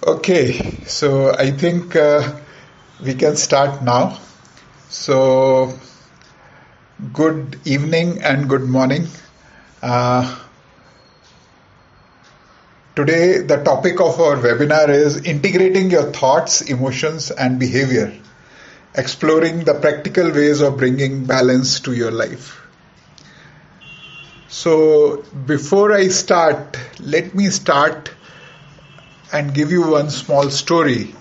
Okay, so I think we can start now. So, good evening and good morning. Today, the topic of our webinar is integrating your thoughts, emotions, and behavior, exploring the practical ways of bringing balance to your life. So, before I start, let me start and give you one small story.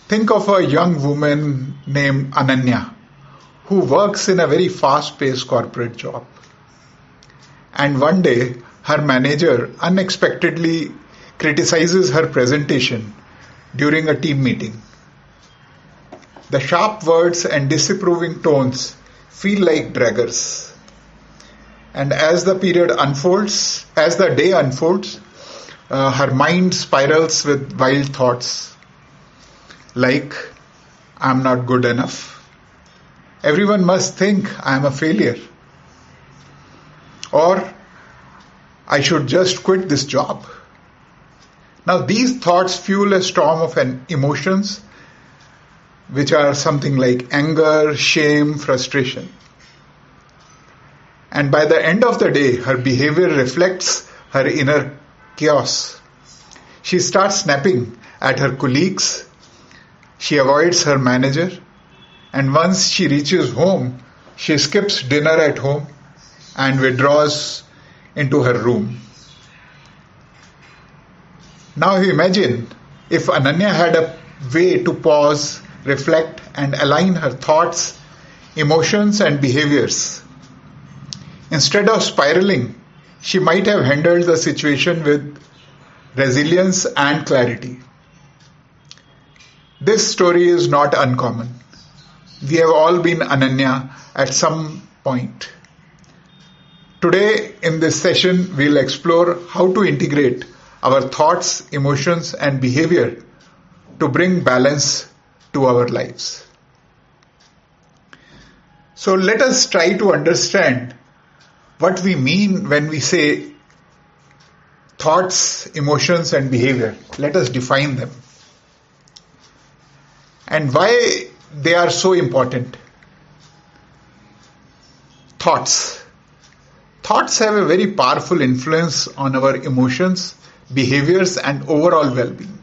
Think of a young woman named Ananya who works in a very fast-paced corporate job. And one day, her manager unexpectedly criticizes her presentation during a team meeting. The sharp words and disapproving tones feel like daggers. And as the day unfolds, her mind spirals with wild thoughts like, I'm not good enough. Everyone must think I'm a failure. Or, I should just quit this job. Now these thoughts fuel a storm of emotions which are something like anger, shame, frustration. And by the end of the day, her behavior reflects her inner chaos. She starts snapping at her colleagues. She avoids her manager. And once she reaches home, she skips dinner at home and withdraws into her room. Now imagine if Ananya had a way to pause, reflect, and align her thoughts, emotions, and behaviors. Instead of spiraling, she might have handled the situation with resilience and clarity. This story is not uncommon. We have all been Ananya at some point. Today, in this session, we'll explore how to integrate our thoughts, emotions, and behavior to bring balance to our lives. So let us try to understand what we mean when we say thoughts, emotions, and behavior. Let us define them. And why they are so important. Thoughts. Thoughts have a very powerful influence on our emotions, behaviors, and overall well-being.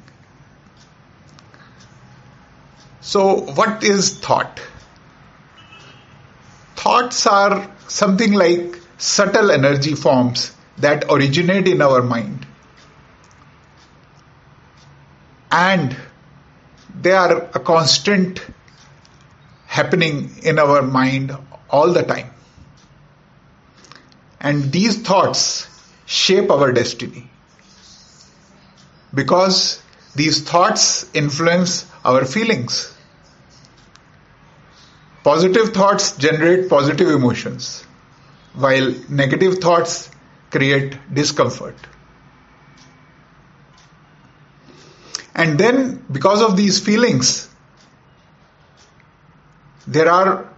So, what is thought? Thoughts are something like subtle energy forms that originate in our mind. And they are a constant happening in our mind all the time. And these thoughts shape our destiny. Because these thoughts influence our feelings. Positive thoughts generate positive emotions, while negative thoughts create discomfort. And then, because of these feelings, there are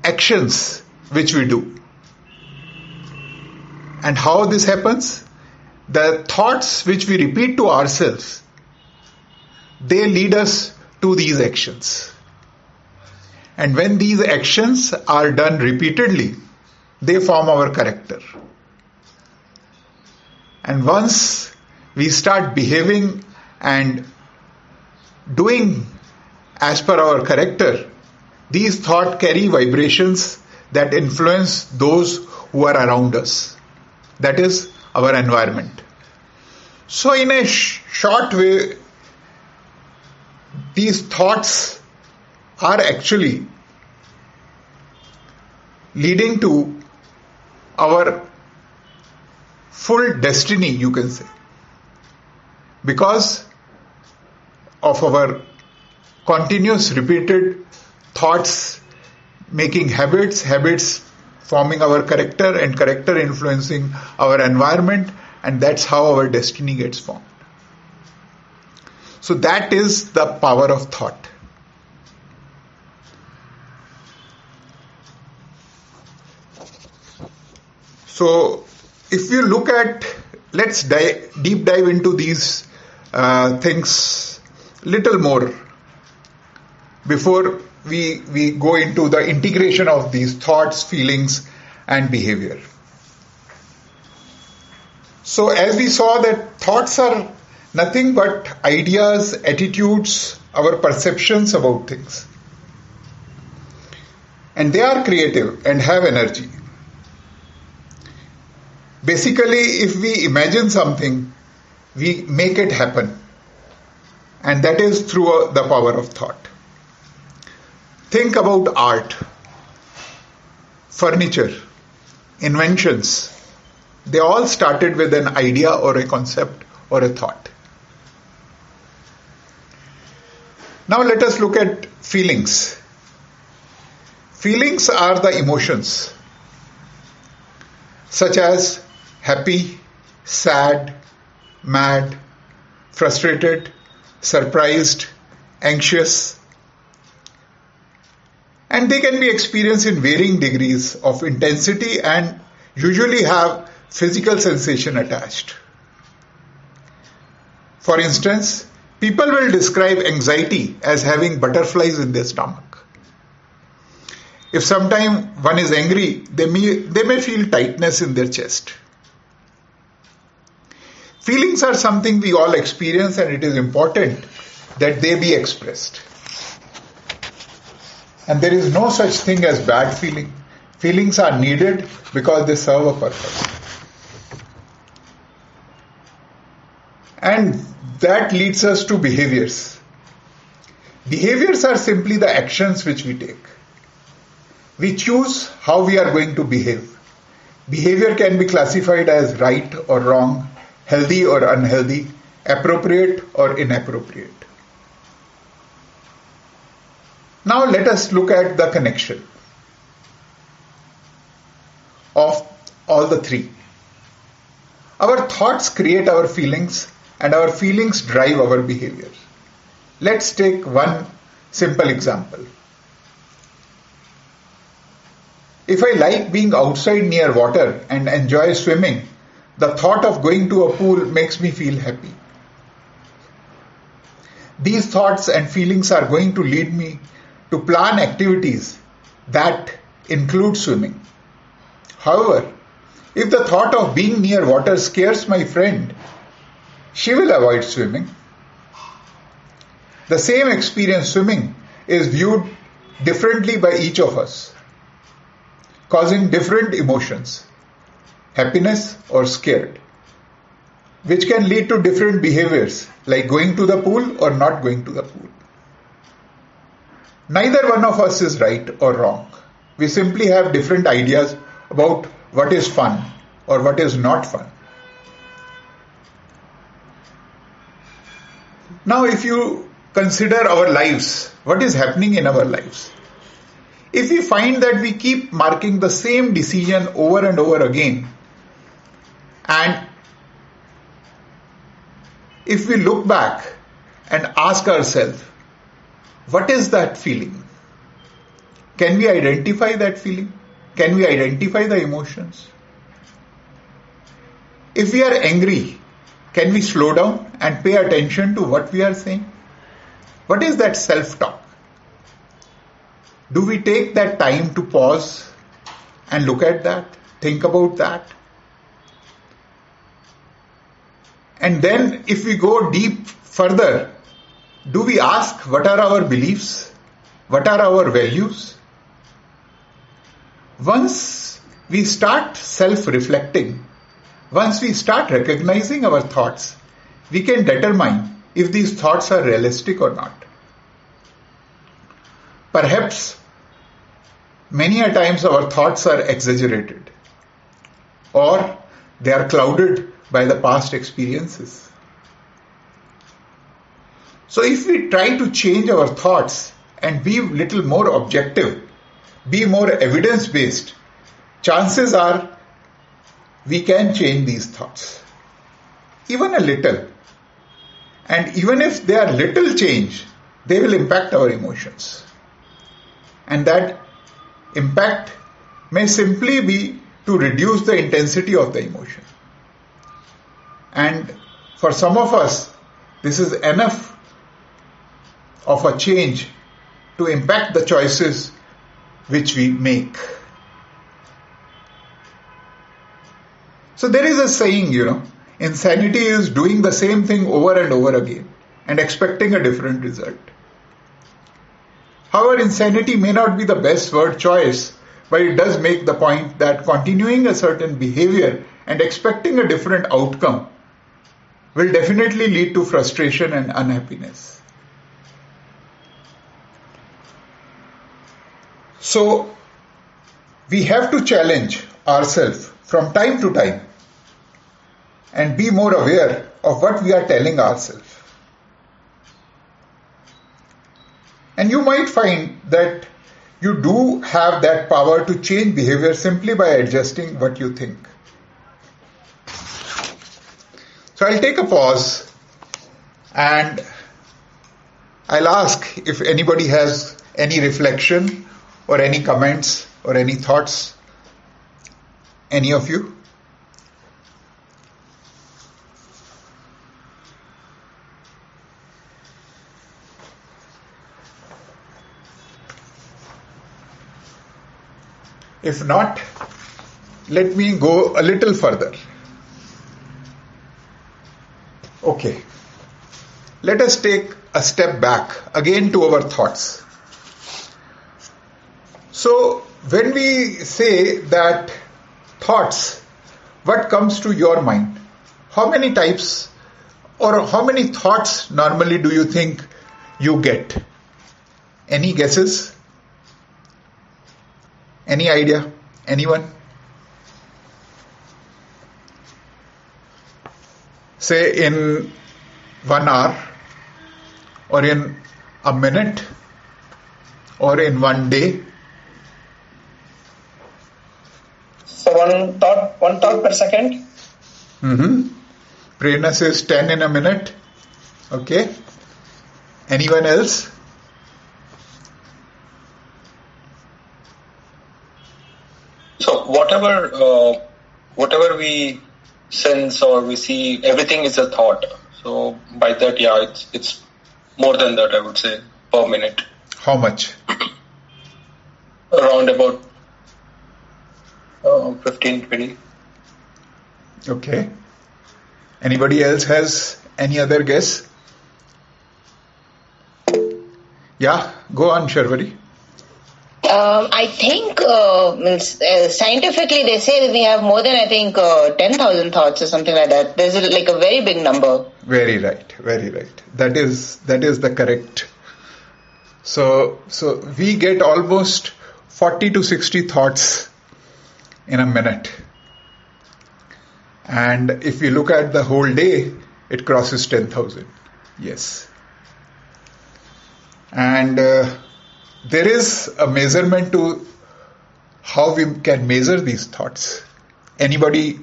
actions which we do. And how this happens? The thoughts which we repeat to ourselves, they lead us to these actions. And when these actions are done repeatedly, they form our character. And once we start behaving and doing as per our character, these thoughts carry vibrations that influence those who are around us. That is our environment. So in a short way, these thoughts are actually leading to our full destiny, you can say. Because of our continuous repeated thoughts making habits forming our character, and character influencing our environment, and that's how our destiny gets formed. So that is the power of thought. So if you look at, let's deep dive into these things little more before we go into the integration of these thoughts, feelings and behavior. So as we saw that thoughts are nothing but ideas, attitudes, our perceptions about things. And they are creative and have energy. Basically, if we imagine something, we make it happen. And that is through the power of thought. Think about art, furniture, inventions. They all started with an idea or a concept or a thought. Now let us look at feelings. Feelings are the emotions such as happy, sad, mad, frustrated, surprised, anxious. And they can be experienced in varying degrees of intensity and usually have physical sensation attached. For instance, people will describe anxiety as having butterflies in their stomach. If sometime one is angry, they may feel tightness in their chest. Feelings are something we all experience, and it is important that they be expressed. And there is no such thing as bad feeling. Feelings are needed because they serve a purpose. And that leads us to behaviors. Behaviors are simply the actions which we take. We choose how we are going to behave. Behavior can be classified as right or wrong, healthy or unhealthy, appropriate or inappropriate. Now let us look at the connection of all the three. Our thoughts create our feelings, and our feelings drive our behavior. Let's take one simple example. If I like being outside near water and enjoy swimming, the thought of going to a pool makes me feel happy. These thoughts and feelings are going to lead me to plan activities that include swimming. However, if the thought of being near water scares my friend, she will avoid swimming. The same experience, swimming, is viewed differently by each of us, causing different emotions, happiness or scared, which can lead to different behaviors like going to the pool or not going to the pool. Neither one of us is right or wrong. We simply have different ideas about what is fun or what is not fun. Now if you consider our lives, what is happening in our lives? If we find that we keep marking the same decision over and over again, and if we look back and ask ourselves, what is that feeling? Can we identify that feeling? Can we identify the emotions? If we are angry, can we slow down and pay attention to what we are saying? What is that self-talk? Do we take that time to pause and look at that, think about that? And then if we go deep further, do we ask what are our beliefs? What are our values? Once we start self-reflecting, once we start recognizing our thoughts, we can determine if these thoughts are realistic or not. Perhaps many a times our thoughts are exaggerated, or they are clouded by the past experiences. So if we try to change our thoughts and be a little more objective, be more evidence-based, chances are we can change these thoughts. Even a little. And even if they are little change, they will impact our emotions. And that impact may simply be to reduce the intensity of the emotion. And for some of us, this is enough of a change to impact the choices which we make. So there is a saying, insanity is doing the same thing over and over again and expecting a different result. However, insanity may not be the best word choice, but it does make the point that continuing a certain behavior and expecting a different outcome will definitely lead to frustration and unhappiness. So, we have to challenge ourselves from time to time and be more aware of what we are telling ourselves. And you might find that you do have that power to change behavior simply by adjusting what you think. So I'll take a pause and I'll ask if anybody has any reflection or any comments or any thoughts. Any of you? If not, let me go a little further. Okay. Let us take a step back again to our thoughts. So, when we say that thoughts, what comes to your mind? How many types or how many thoughts normally do you think you get? Any guesses? Any idea? Anyone? Say in 1 hour, or in a minute, or in 1 day. So one thought per second. Prerna says 10 in a minute. Okay. Anyone else? So whatever we sense or we see, everything is a thought. So by that, it's more than that, I would say, per minute. How much? Around about 15, 20. Okay. Anybody else has any other guess? Yeah, go on, 𝗟𝗶. I think scientifically they say we have more than 10,000 thoughts or something like that. There's like a very big number. Very right. That is the correct. So we get almost 40 to 60 thoughts in a minute. And if we look at the whole day, it crosses 10,000. Yes. And there is a measurement to how we can measure these thoughts. Anybody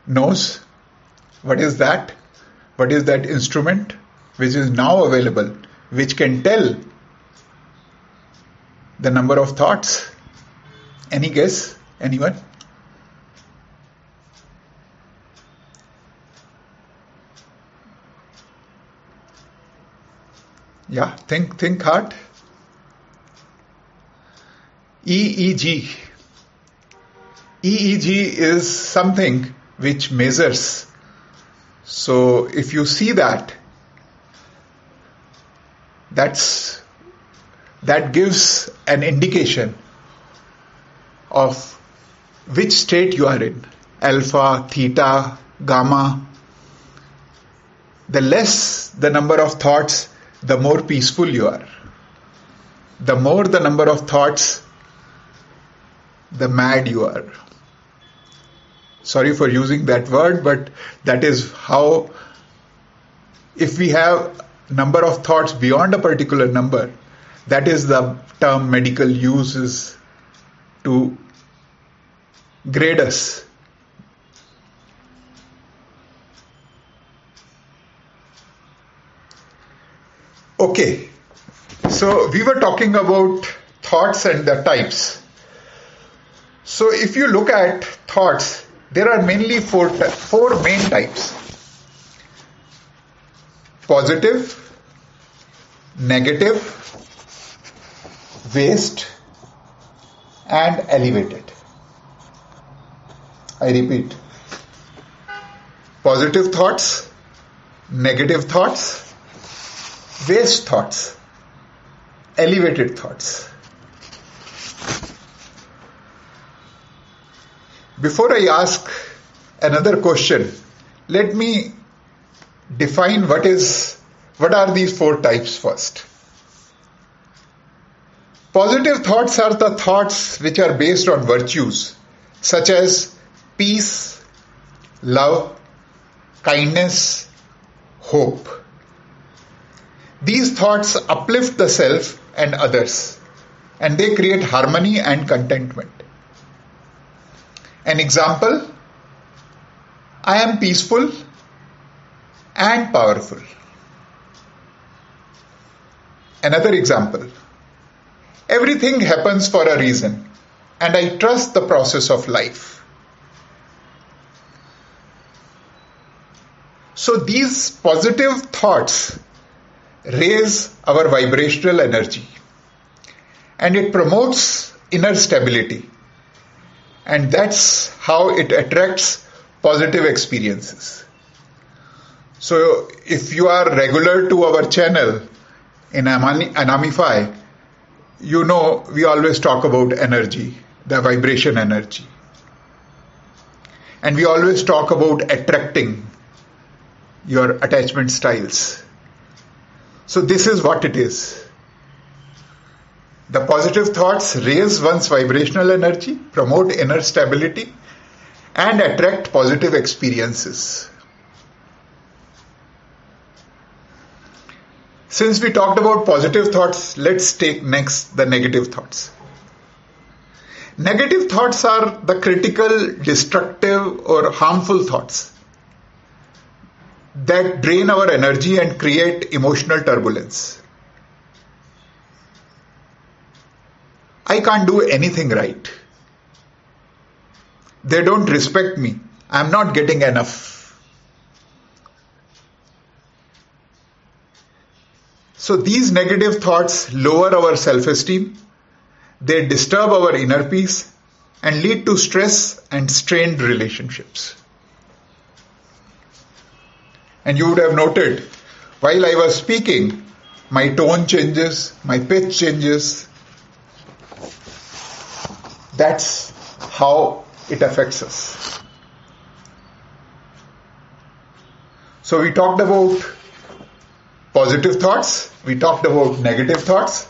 knows what is that? What is that instrument which is now available, which can tell the number of thoughts? Any guess? Anyone? Yeah, think hard. EEG. EEG is something which measures. So if you see that gives an indication of which state you are in. Alpha, theta, gamma. The less the number of thoughts, the more peaceful you are. The more the number of thoughts, the mad you are. Sorry for using that word, but that is how, if we have number of thoughts beyond a particular number, that is the term medical uses to grade us. Okay, so we were talking about thoughts and the types. So if you look at thoughts, there are mainly four main types: positive, negative, waste, and elevated. I repeat: positive thoughts, negative thoughts, waste thoughts, elevated thoughts. Before I ask another question, let me define what are these four types first. Positive thoughts are the thoughts which are based on virtues such as peace, love, kindness, hope. These thoughts uplift the self and others, and they create harmony and contentment. An example: I am peaceful and powerful. Another example: everything happens for a reason, and I trust the process of life. So these positive thoughts raise our vibrational energy, and it promotes inner stability, and that's how it attracts positive experiences. So if you are regular to our channel in Anamify, you know we always talk about energy, the vibration energy. And we always talk about attracting your attachment styles. So this is what it is. The positive thoughts raise one's vibrational energy, promote inner stability, and attract positive experiences. Since we talked about positive thoughts, let's take next the negative thoughts. Negative thoughts are the critical, destructive, or harmful thoughts that drain our energy and create emotional turbulence. I can't do anything right. They don't respect me. I'm not getting enough. So these negative thoughts lower our self-esteem, they disturb our inner peace, and lead to stress and strained relationships. And you would have noted, while I was speaking, my tone changes, my pitch changes. That's how it affects us. So we talked about positive thoughts, we talked about negative thoughts.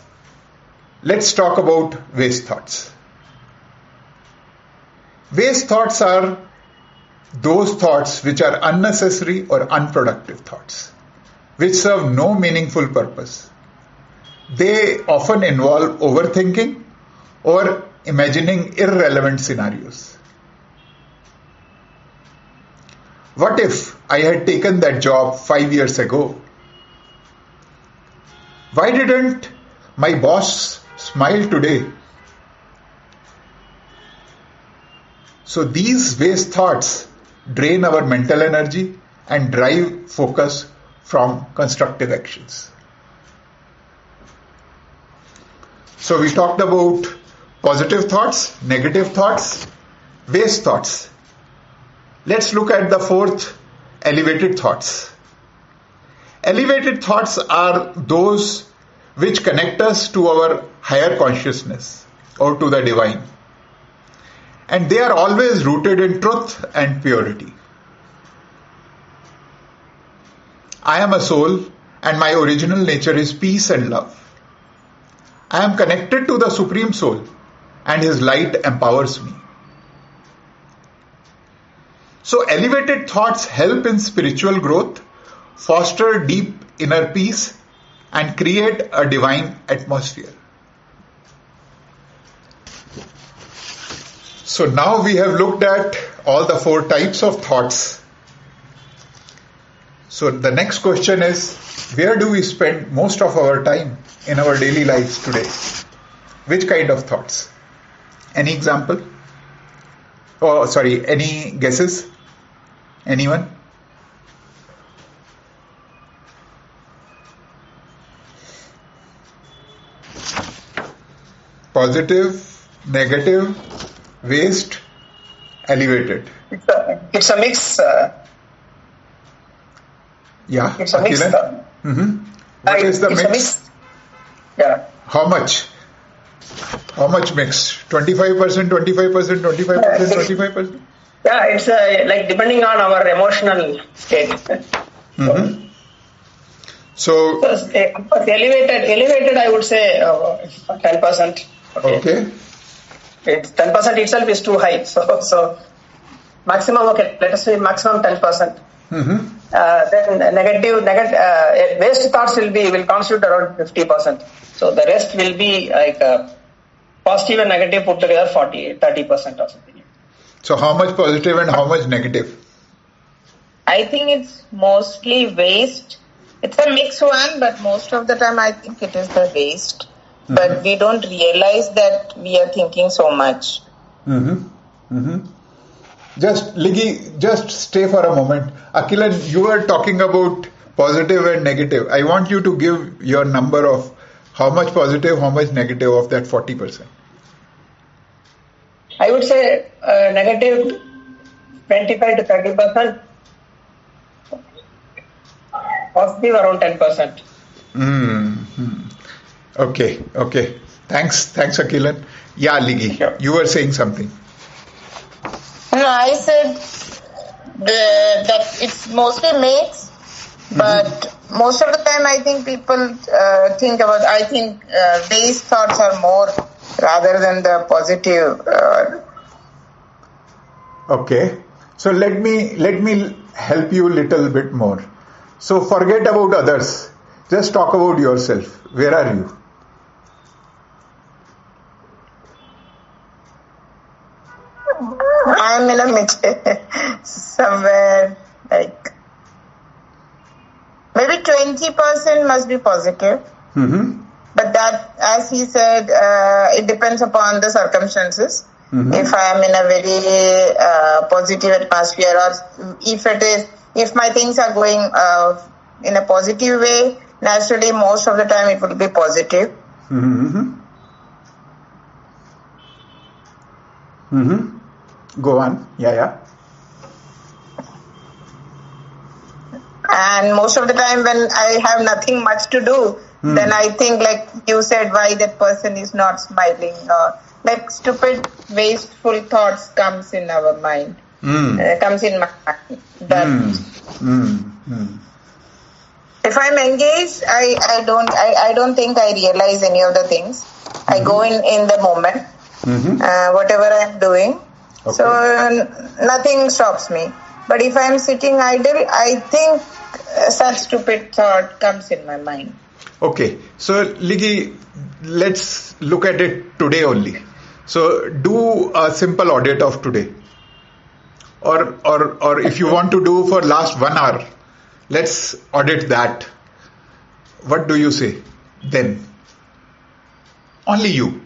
Let's talk about waste thoughts. Waste thoughts are those thoughts which are unnecessary or unproductive thoughts, which serve no meaningful purpose. They often involve overthinking or imagining irrelevant scenarios. What if I had taken that job 5 years ago? Why didn't my boss smile today? So these waste thoughts drain our mental energy and drive focus from constructive actions. So we talked about positive thoughts, negative thoughts, waste thoughts. Let's look at the fourth, elevated thoughts. Elevated thoughts are those which connect us to our higher consciousness or to the divine. And they are always rooted in truth and purity. I am a soul and my original nature is peace and love. I am connected to the Supreme Soul and His light empowers me. So elevated thoughts help in spiritual growth, foster deep inner peace, and create a divine atmosphere. So now we have looked at all the four types of thoughts. So the next question is, where do we spend most of our time in our daily lives today? Which kind of thoughts? Any example? Oh, sorry. Any guesses? Anyone? Positive, negative, waste, elevated. It's a mix. Yeah. It's a mix. What is the it's mix? A mix? Yeah. How much? How much mix? 25%, 25%, 25%, 25%? Yeah, it's like depending on our emotional state. So elevated, I would say 10%. Okay. It's 10% itself is too high. So maximum, okay, let us say maximum 10%. Then negative waste thoughts will constitute around 50%. So the rest will be like positive and negative put together 30% or something. So how much positive and how much negative? I think it's mostly waste. It's a mixed one, but most of the time I think it is the waste. But we don't realize that we are thinking so much. Just, Liggy, just stay for a moment. Akhilan, you are talking about positive and negative. I want you to give your number of how much positive, how much negative of that 40%. I would say negative 25 to 30%. Positive around 10%. Okay. Thanks, Akhilan. Yeah, Liggy, Sure. You were saying something. No, I said that it's mostly mixed, but most of the time I think people think about, waste thoughts are more rather than the positive. Okay. So let me help you a little bit more. So forget about others. Just talk about yourself. Where are you? I'm in a mix somewhere like maybe 20% must be positive. But that, as he said, it depends upon the circumstances. If I am in a very positive atmosphere, or if my things are going in a positive way, naturally most of the time it will be positive. Go on. Yeah. And most of the time when I have nothing much to do, then I think, like you said, why that person is not smiling, or like stupid, wasteful thoughts comes in our mind, comes in my mind. If I'm engaged, I don't think I realize any of the things. I go in the moment, whatever I'm doing. Okay. So nothing stops me. But if I'm sitting idle, I think such stupid thought comes in my mind. Okay. So, Liggy, let's look at it today only. So, do a simple audit of today. Or if you want to do for last 1 hour, let's audit that. What do you say then? Only you.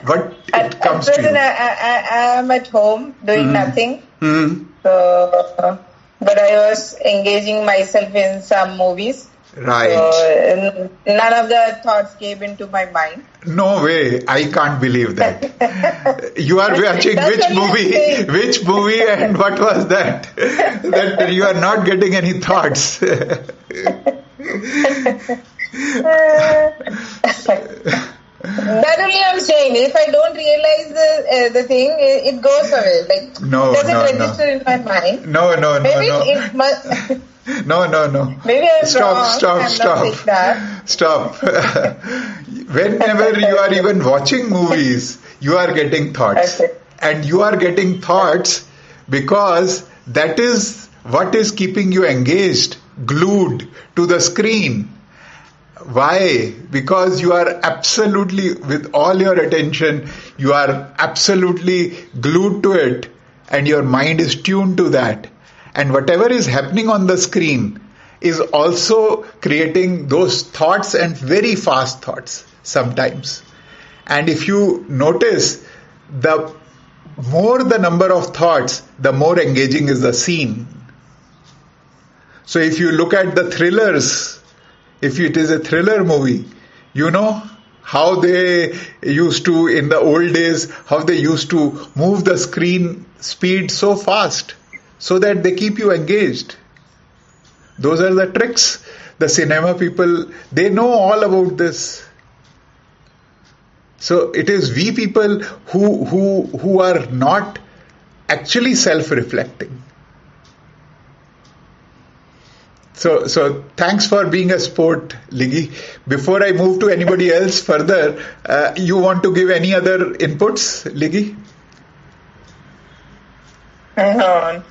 What it comes to you? I am at home doing nothing. So, but I was engaging myself in some movies. Right. So, none of the thoughts came into my mind. No way. I can't believe that. You are watching which movie and what was that? That you are not getting any thoughts. That only I'm saying. If I don't realize the thing, it goes away. Like doesn't register in my mind. No. Maybe it must. No. Maybe I'm Stop. Whenever you are even watching movies, you are getting thoughts. Okay. And you are getting thoughts because that is what is keeping you engaged, glued to the screen. Why? Because you are absolutely, with all your attention, you are absolutely glued to it and your mind is tuned to that. And whatever is happening on the screen is also creating those thoughts, and very fast thoughts sometimes. And if you notice, the more the number of thoughts, the more engaging is the scene. So if you look at the thrillers, if it is a thriller movie, you know how they used to, in the old days, how they used to move the screen speed so fast so that they keep you engaged. Those are the tricks. The cinema people, they know all about this. So it is we people who are not actually self-reflecting. So thanks for being a sport, Liggy. Before I move to anybody else further, you want to give any other inputs, Liggy? No.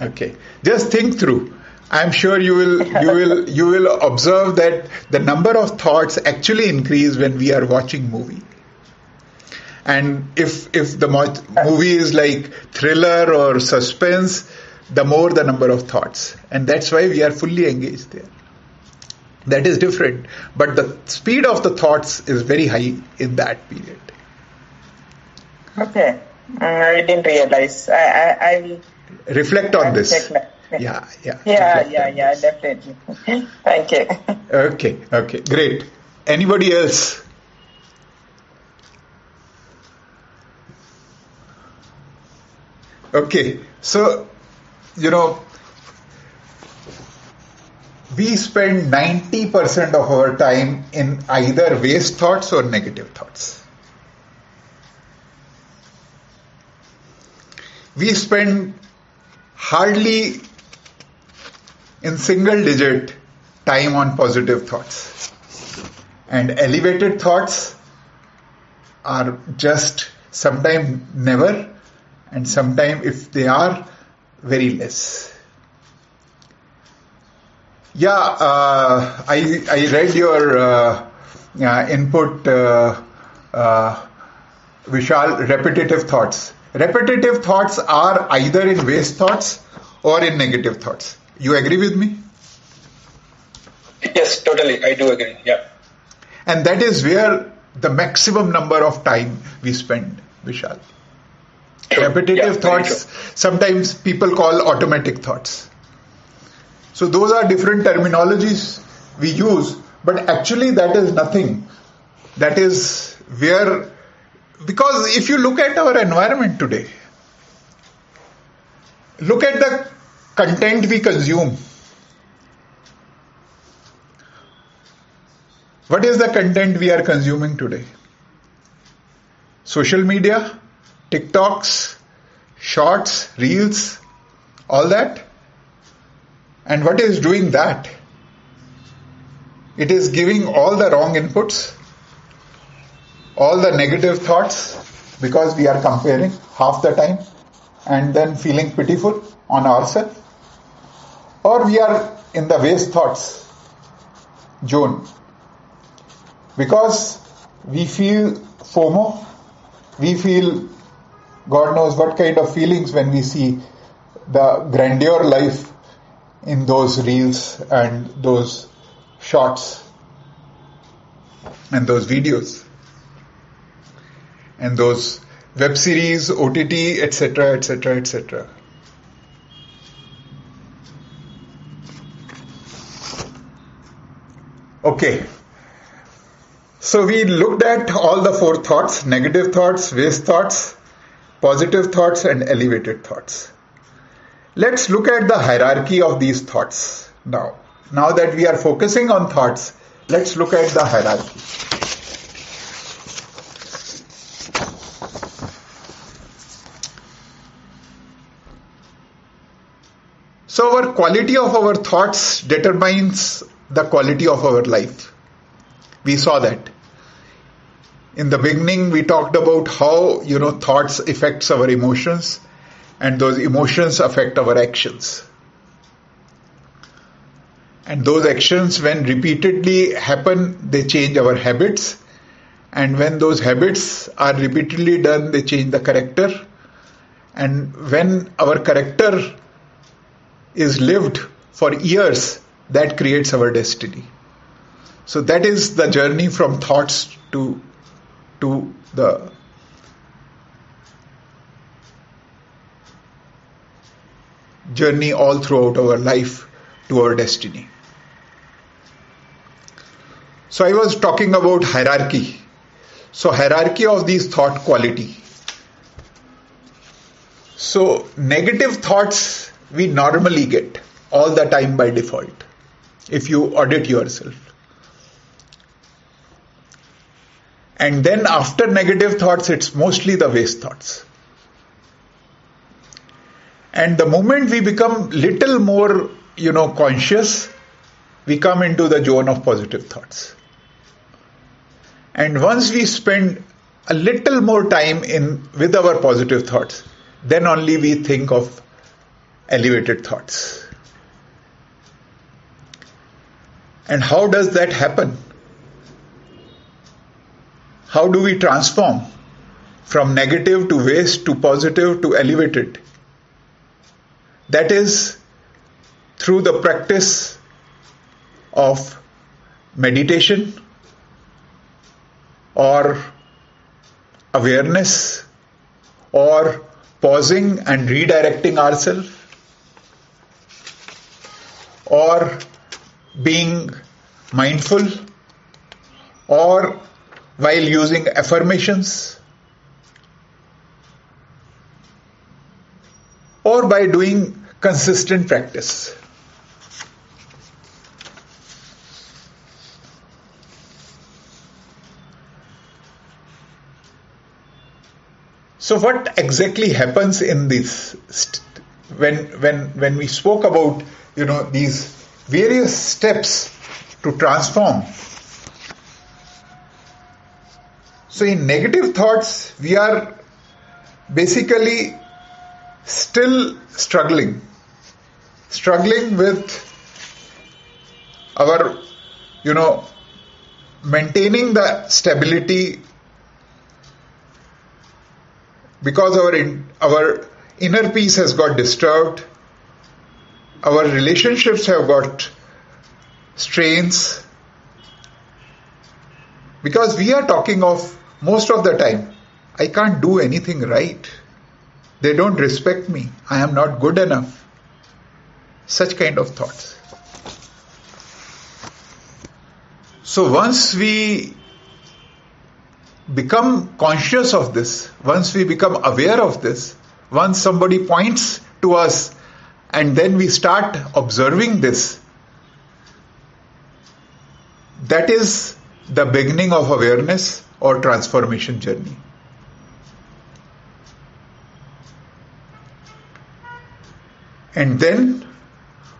Okay. Just think through. I'm sure you will observe that the number of thoughts actually increase when we are watching movie. And if the movie is like thriller or suspense, the more the number of thoughts. And that's why we are fully engaged there. That is different. But the speed of the thoughts is very high in that period. Okay. I didn't realize. I will reflect on this. check that. Yeah, definitely. Thank you. Okay, great. Anybody else? Okay, so, we spend 90% of our time in either waste thoughts or negative thoughts. We spend hardly in single digit time on positive thoughts. And elevated thoughts are just sometimes never, and sometimes if they are, very less. Yeah, I read your input, Vishal, repetitive thoughts. Repetitive thoughts are either in waste thoughts or in negative thoughts. You agree with me? Yes, totally. I do agree. Yeah. And that is where the maximum number of time we spend, Vishal. Repetitive thoughts, sometimes people call automatic thoughts. So those are different terminologies we use, but actually that is nothing. That is where, because if you look at our environment today, look at the content we consume. What is the content we are consuming today? Social media, TikToks, shorts, reels, all that. And what is doing that? It is giving all the wrong inputs, all the negative thoughts, because we are comparing half the time and then feeling pitiful on ourselves. Or we are in the waste thoughts zone, because we feel FOMO, we feel God knows what kind of feelings when we see the grandeur life in those reels and those shots and those videos and those web series, OTT, etc., etc., etc. Okay. So we looked at all the four thoughts: negative thoughts, waste thoughts, positive thoughts, and elevated thoughts. Let's look at the hierarchy of these thoughts now. Now that we are focusing on thoughts, let's look at the hierarchy. So our quality of our thoughts determines the quality of our life. We saw that. In the beginning, we talked about how, thoughts affects our emotions, and those emotions affect our actions. And those actions, when repeatedly happen, they change our habits. And when those habits are repeatedly done, they change the character. And when our character is lived for years, that creates our destiny. So that is the journey from thoughts to the journey all throughout our life to our destiny. So I was talking about hierarchy. So hierarchy of these thought quality. So negative thoughts we normally get all the time by default, if you audit yourself. And then after negative thoughts, it's mostly the waste thoughts. And the moment we become little more, conscious, we come into the zone of positive thoughts. And once we spend a little more time with our positive thoughts, then only we think of elevated thoughts. And how does that happen? How do we transform from negative to waste to positive to elevated? That is through the practice of meditation or awareness or pausing and redirecting ourselves or being mindful or while using affirmations or by doing consistent practice. So what exactly happens in this when we spoke about these various steps to transform? So in negative thoughts we are basically still struggling with our maintaining the stability, because our inner peace has got disturbed, our relationships have got strains, because we are talking of most of the time, I can't do anything right, they don't respect me, I am not good enough, such kind of thoughts. So once we become conscious of this, once we become aware of this, once somebody points to us and then we start observing this, that is the beginning of awareness or transformation journey. And then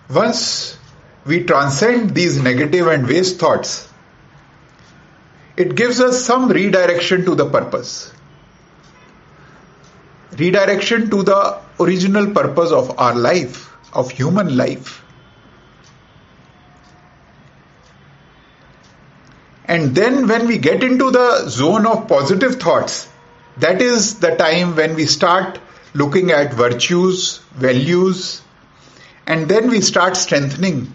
once we transcend these negative and waste thoughts, it gives us some redirection to the purpose. Redirection to the original purpose of our life, of human life. And then when we get into the zone of positive thoughts, that is the time when we start looking at virtues, values, and then we start strengthening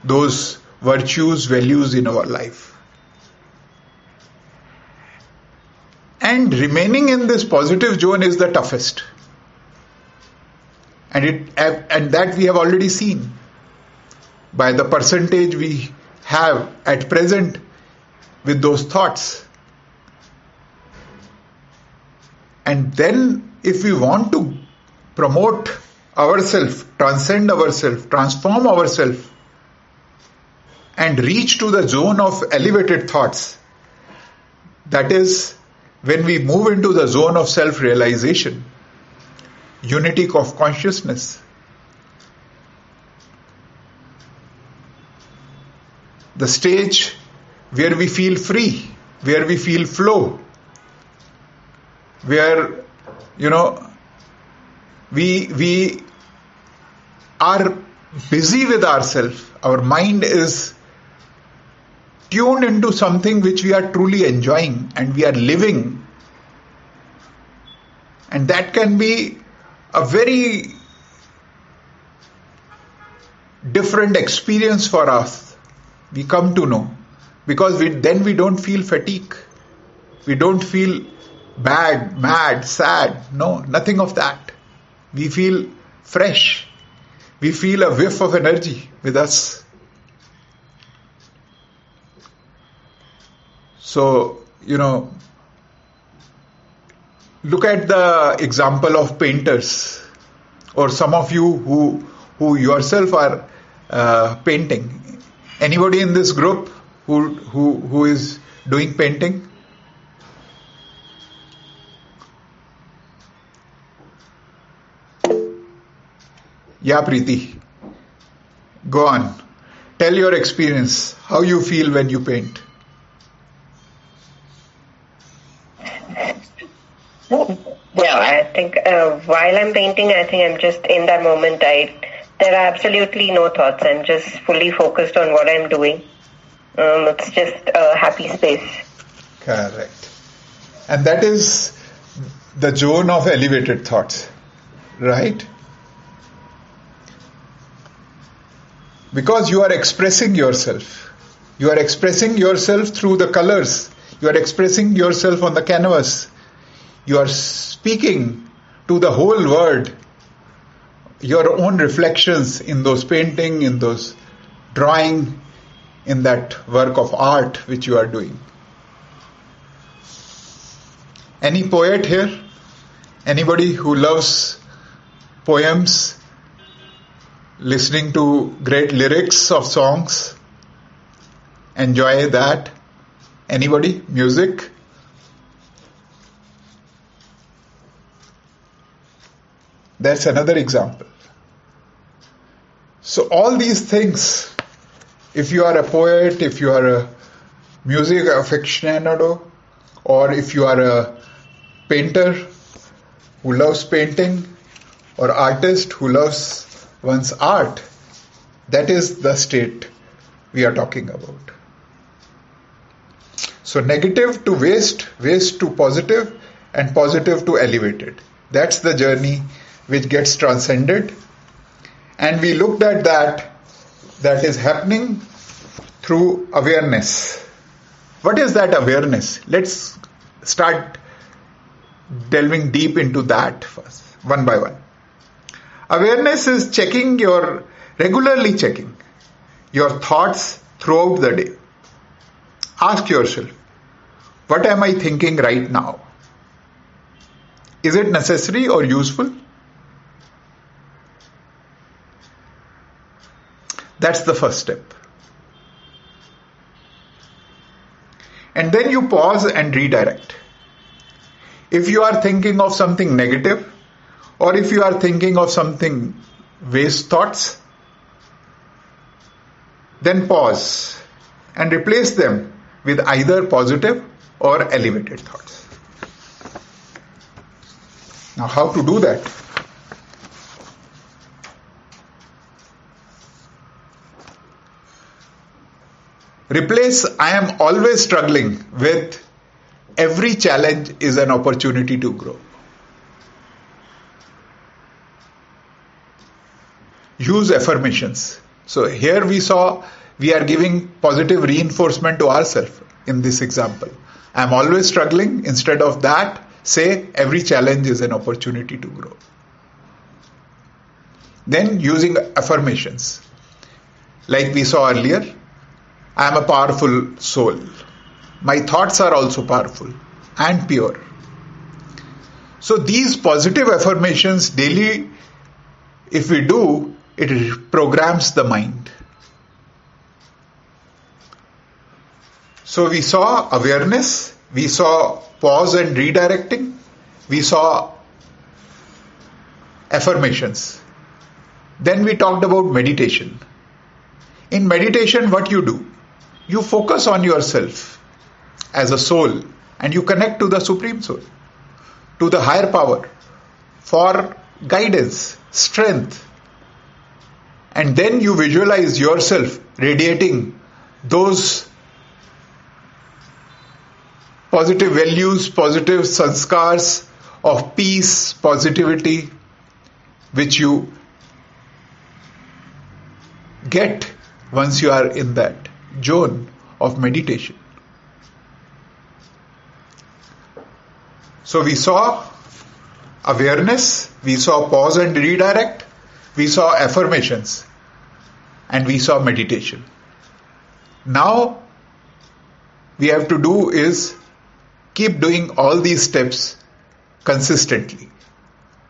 those virtues, values in our life. And remaining in this positive zone is the toughest. And that we have already seen by the percentage we have at present with those thoughts. And then if we want to promote ourselves, transcend ourselves, transform ourselves, and reach to the zone of elevated thoughts, that is when we move into the zone of self-realization, unity of consciousness, the stage where we feel free, where we feel flow, where we are busy with ourselves, our mind is tuned into something which we are truly enjoying and we are living. And that can be a very different experience for us, we come to know, because then we don't feel fatigue, we don't feel bad, mad, sad, no, nothing of that. We feel fresh. We feel a whiff of energy with us. So, look at the example of painters, or some of you who yourself are painting. Anybody in this group who is doing painting? Yeah, Preeti. Go on. Tell your experience. How you feel when you paint. Yeah, I think while I'm painting, I think I'm just in that moment. There are absolutely no thoughts. I'm just fully focused on what I'm doing. It's just a happy space. Correct. And that is the zone of elevated thoughts, right? Because you are expressing yourself. You are expressing yourself through the colors. You are expressing yourself on the canvas. You are speaking to the whole world. Your own reflections in those painting, in those drawing, in that work of art which you are doing. Any poet here? Anybody who loves poems? Listening to great lyrics of songs? Enjoy that? Anybody? Music? That's another example. So all these things, if you are a poet, if you are a music aficionado, or if you are a painter who loves painting, or artist who loves one's art, that is the state we are talking about. So negative to waste, waste to positive, and positive to elevated. That's the journey which gets transcended. And we looked at that is happening through awareness. What is that awareness? Let's start delving deep into that first, one by one. Awareness is regularly checking your thoughts throughout the day. Ask yourself, what am I thinking right now? Is it necessary or useful? That's the first step. And then you pause and redirect. If you are thinking of something negative, or if you are thinking of something waste thoughts, then pause and replace them with either positive or elevated thoughts. Now, how to do that? Replace "I am always struggling" with "every challenge is an opportunity to grow." Use affirmations. So here we saw we are giving positive reinforcement to ourselves in this example. I am always struggling. Instead of that, say every challenge is an opportunity to grow. Then using affirmations. Like we saw earlier, I am a powerful soul. My thoughts are also powerful and pure. So these positive affirmations daily, if we do, it programs the mind. So we saw awareness, we saw pause and redirecting, we saw affirmations. Then we talked about meditation. In meditation, what you do? You focus on yourself as a soul and you connect to the Supreme Soul, to the higher power for guidance, strength. And then you visualize yourself radiating those positive values, positive sanskars of peace, positivity, which you get once you are in that zone of meditation. So we saw awareness, we saw pause and redirect, we saw affirmations, and we saw meditation. Now, we have to do is keep doing all these steps consistently,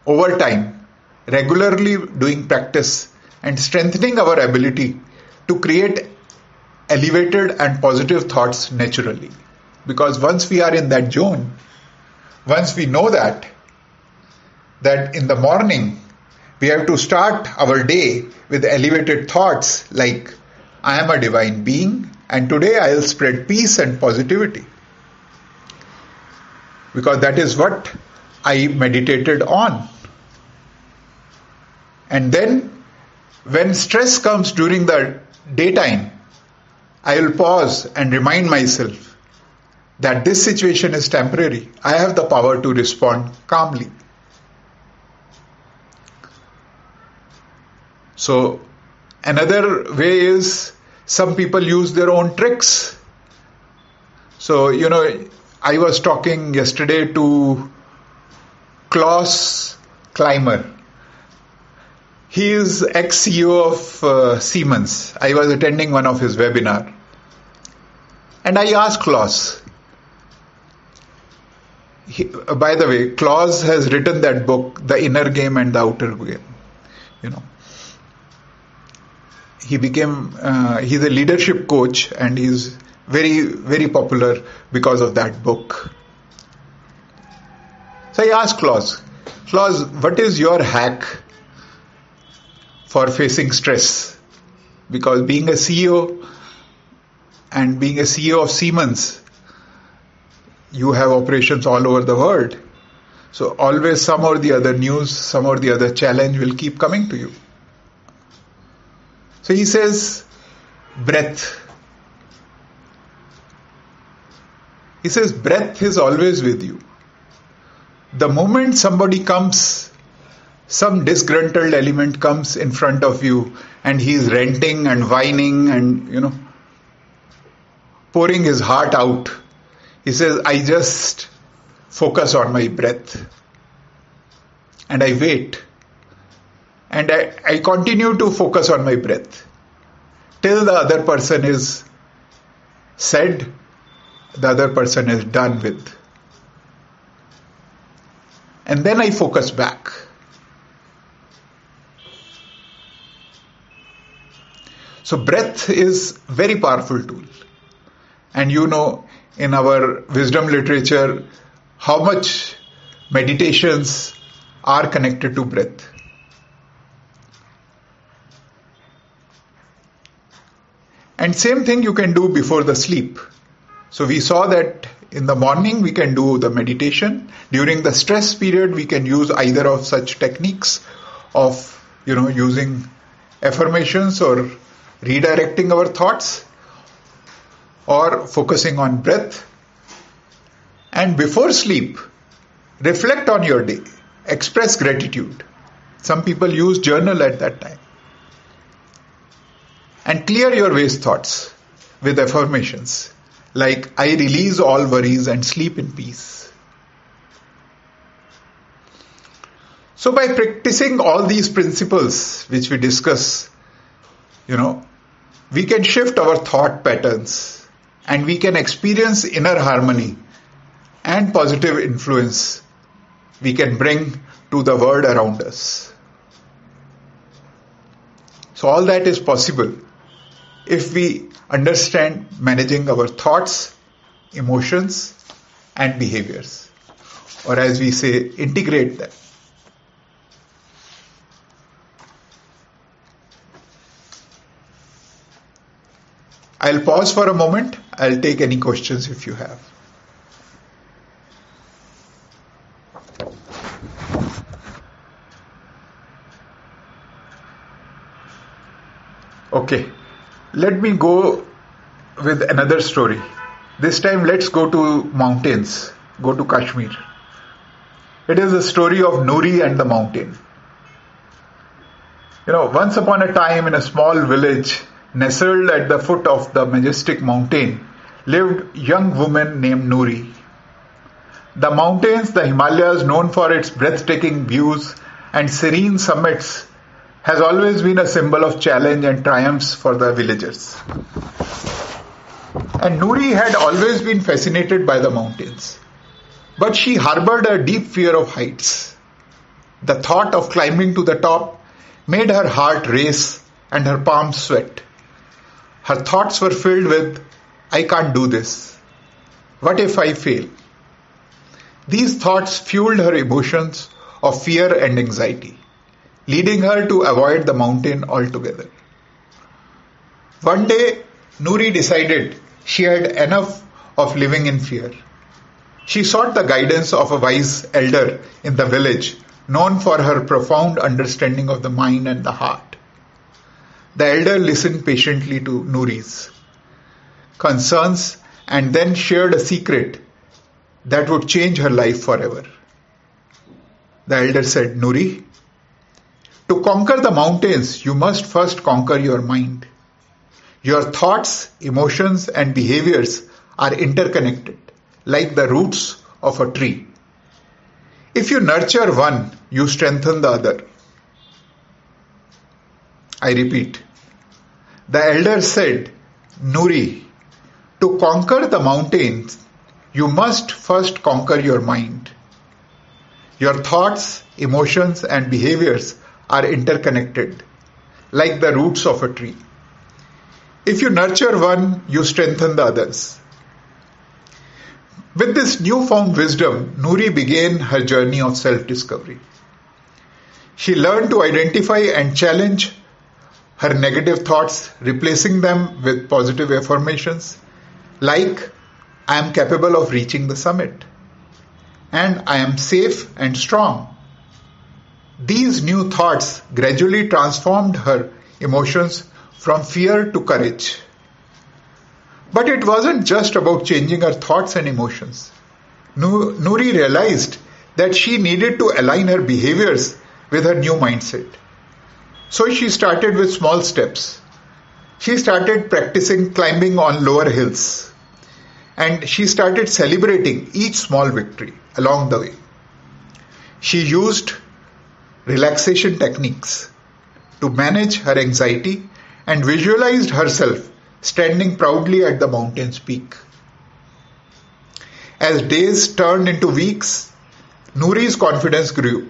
over time, regularly doing practice and strengthening our ability to create elevated and positive thoughts naturally. Because once we are in that zone, once we know that in the morning we have to start our day with elevated thoughts like, I am a divine being and today I will spread peace and positivity. Because that is what I meditated on. And then when stress comes during the daytime, I will pause and remind myself that this situation is temporary. I have the power to respond calmly. So another way is some people use their own tricks. So, I was talking yesterday to 𝗟𝗶ጵ𝗸𝗲𝗯𝗓. He is ex-CEO of Siemens. I was attending one of his webinar. And I asked Klaus. By the way, Klaus has written that book, The Inner Game and the Outer Game. He's a leadership coach and he's very, very popular because of that book. So I asked Klaus, what is your hack for facing stress? Because being a CEO and being a CEO of Siemens, you have operations all over the world. So always some or the other news, some or the other challenge will keep coming to you. So he says, breath. He says, breath is always with you. The moment somebody comes, some disgruntled element comes in front of you and he's ranting and whining and, pouring his heart out. He says, I just focus on my breath and I wait. And I continue to focus on my breath till the other person is said, the other person is done with. And then I focus back. So breath is very powerful tool. And in our wisdom literature, how much meditations are connected to breath. And same thing you can do before the sleep. So we saw that in the morning we can do the meditation. During the stress period we can use either of such techniques of, using affirmations or redirecting our thoughts or focusing on breath. And before sleep, reflect on your day. Express gratitude. Some people use journal at that time. And clear your waste thoughts with affirmations like, I release all worries and sleep in peace. So by practicing all these principles which we discuss, we can shift our thought patterns and we can experience inner harmony and positive influence we can bring to the world around us. So all that is possible if we understand managing our thoughts, emotions, and behaviors. Or as we say, integrate them. I'll pause for a moment. I'll take any questions if you have. Okay, let me go with another story. This time let's go to mountains, go to Kashmir. It is the story of Nuri and the mountain. Once upon a time in a small village nestled at the foot of the majestic mountain lived a young woman named Nuri. The mountains, the Himalayas, known for its breathtaking views and serene summits, has always been a symbol of challenge and triumphs for the villagers. And Noori had always been fascinated by the mountains. But she harbored a deep fear of heights. The thought of climbing to the top made her heart race and her palms sweat. Her thoughts were filled with, I can't do this. What if I fail? These thoughts fueled her emotions of fear and anxiety, leading her to avoid the mountain altogether. One day, Noori decided she had enough of living in fear. She sought the guidance of a wise elder in the village, known for her profound understanding of the mind and the heart. The elder listened patiently to Noori's concerns and then shared a secret that would change her life forever. The elder said, Noori, to conquer the mountains, you must first conquer your mind. Your thoughts, emotions, and behaviors are interconnected, like the roots of a tree. If you nurture one, you strengthen the other. I repeat. The elder said, Noori, to conquer the mountains, you must first conquer your mind. Your thoughts, emotions, and behaviors are interconnected, like the roots of a tree. If you nurture one, you strengthen the others. With this newfound wisdom, Noori began her journey of self-discovery. She learned to identify and challenge her negative thoughts, replacing them with positive affirmations like, I am capable of reaching the summit, and I am safe and strong. These new thoughts gradually transformed her emotions from fear to courage. But it wasn't just about changing her thoughts and emotions. Noori realized that she needed to align her behaviors with her new mindset. So she started with small steps. She started practicing climbing on lower hills. And she started celebrating each small victory along the way. She used relaxation techniques to manage her anxiety and visualized herself standing proudly at the mountain's peak. As days turned into weeks, Noori's confidence grew.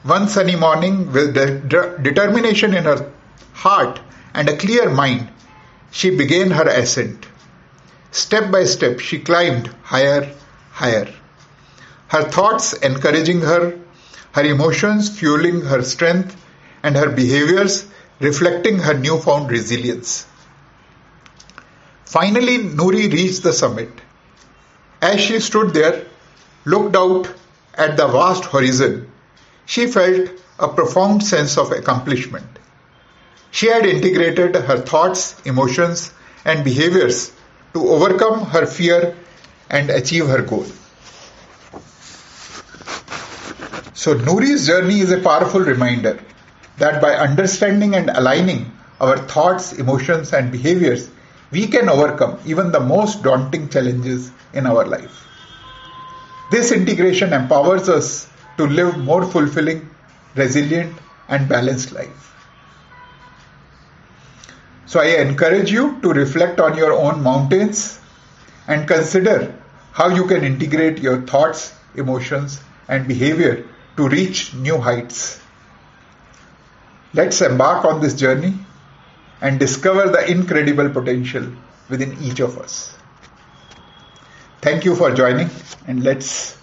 One sunny morning, with determination in her heart and a clear mind, she began her ascent. Step by step, she climbed higher, higher. Her thoughts encouraging her, her emotions fueling her strength, and her behaviors reflecting her newfound resilience. Finally, Noori reached the summit. As she stood there, looked out at the vast horizon, she felt a profound sense of accomplishment. She had integrated her thoughts, emotions, and behaviors to overcome her fear and achieve her goal. So Noori's journey is a powerful reminder that by understanding and aligning our thoughts, emotions, and behaviors, we can overcome even the most daunting challenges in our life. This integration empowers us to live more fulfilling, resilient, and balanced life. So I encourage you to reflect on your own mountains and consider how you can integrate your thoughts, emotions, and behavior to reach new heights. Let's embark on this journey and discover the incredible potential within each of us. Thank you for joining, and let's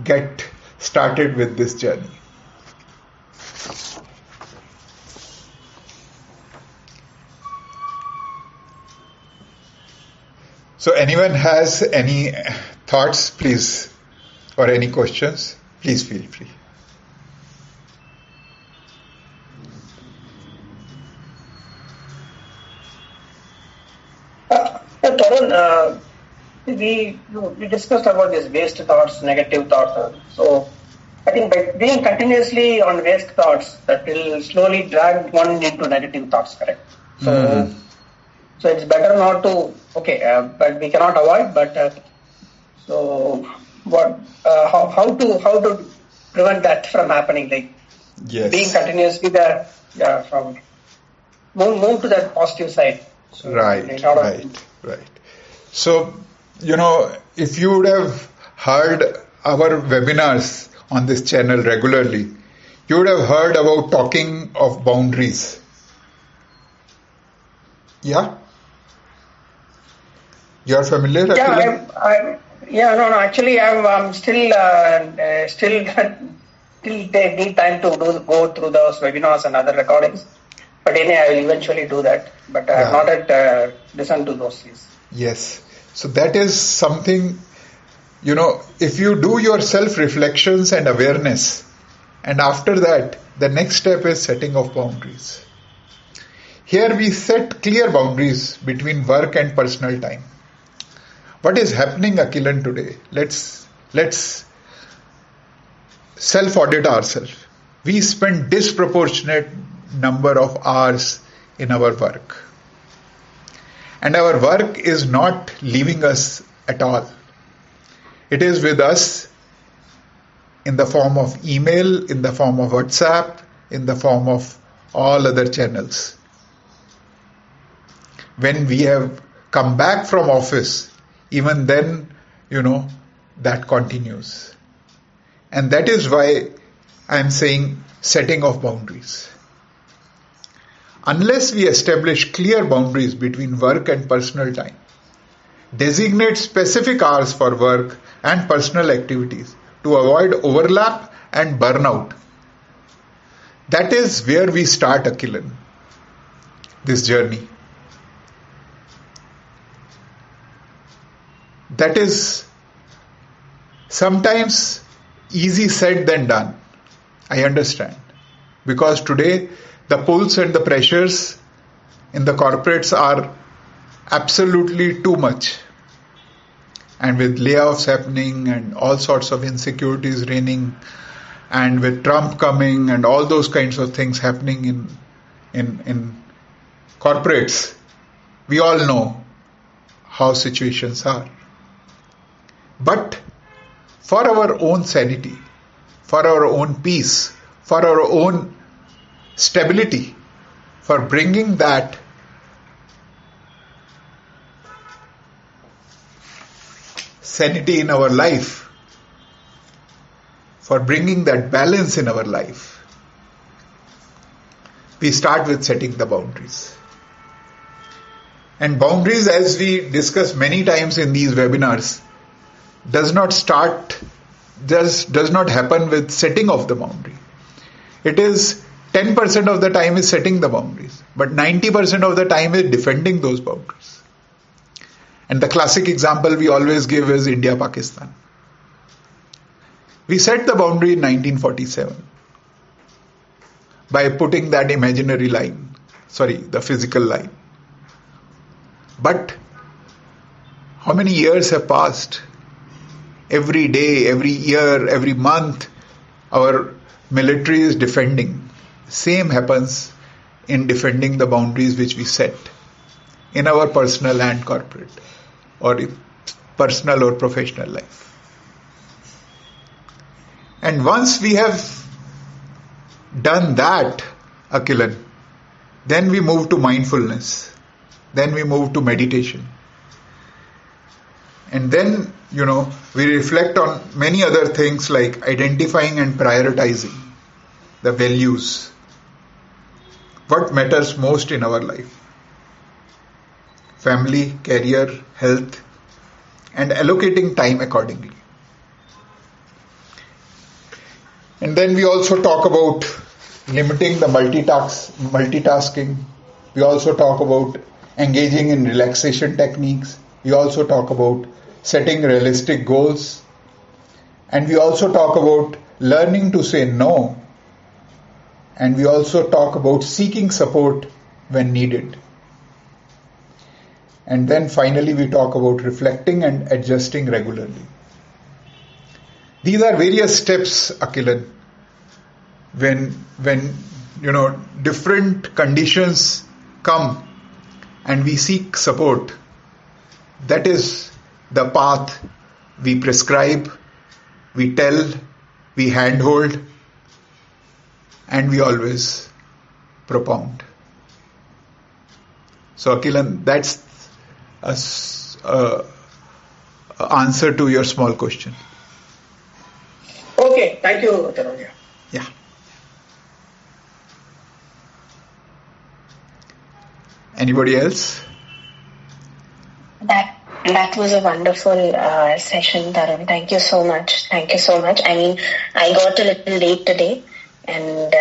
get started with this journey. So anyone has any thoughts, please, or any questions, please feel free. Tarun, we discussed about these waste thoughts, negative thoughts. So I think by being continuously on waste thoughts, that will slowly drag one into negative thoughts, correct? So, so it's better not to, but we cannot avoid, but so what, how to prevent that from happening? Like, Yes. being continuously there, from move to that positive side. So Right. So, if you would have heard our webinars on this channel regularly, you would have heard about talking of boundaries. Yeah? You're familiar? Actually, I'm still need time to go through those webinars and other recordings. But anyway, I will eventually do that. But I have not yet listened to those things. Yes. So that is something, if you do your self-reflections and awareness, and after that, the next step is setting of boundaries. Here we set clear boundaries between work and personal time. What is happening, 𝗟𝗲𝗲, today? Let's self-audit ourselves. We spend disproportionate number of hours in our work. And our work is not leaving us at all. It is with us in the form of email, in the form of WhatsApp, in the form of all other channels. When we have come back from office, even then, that continues. And that is why I am saying setting of boundaries. Unless we establish clear boundaries between work and personal time, designate specific hours for work and personal activities to avoid overlap and burnout, that is where we start, 𝗟𝗲𝗲, this journey. That is sometimes easy said than done. I understand. Because today the pulls and the pressures in the corporates are absolutely too much. And with layoffs happening and all sorts of insecurities reigning, and with Trump coming and all those kinds of things happening in corporates, we all know how situations are. But for our own sanity, for our own peace, for our own stability, for bringing that sanity in our life, for bringing that balance in our life, we start with setting the boundaries. And boundaries, as we discussed many times in these webinars, does not happen with setting of the boundary. It is 10% of the time is setting the boundaries, but 90% of the time is defending those boundaries. And the classic example we always give is India-Pakistan. We set the boundary in 1947 by putting that imaginary line, the physical line. But how many years have passed? Every day, every year, every month, our military is defending. Same happens in defending the boundaries which we set in our personal and corporate, or personal or professional life. And once we have done that, 𝗟𝗟𝗲𝗲, then we move to mindfulness. Then we move to meditation. And then, we reflect on many other things like identifying and prioritizing the values. What matters most in our life? Family, career, health, and allocating time accordingly. And then we also talk about limiting the multitasking. We also talk about engaging in relaxation techniques. We also talk about setting realistic goals. And we also talk about learning to say no. And we also talk about seeking support when needed. And then finally we talk about reflecting and adjusting regularly. These are various steps, 𝗟𝗟𝗲𝗲, when different conditions come and we seek support. That is the path we prescribe, we tell, we handhold. and we always propound. So Akilan, that's a answer to your small question. Okay, thank you, Tarun. Yeah. Anybody else? That was a wonderful session, Tarun. Thank you so much. Thank you so much. I mean, I got a little late today, and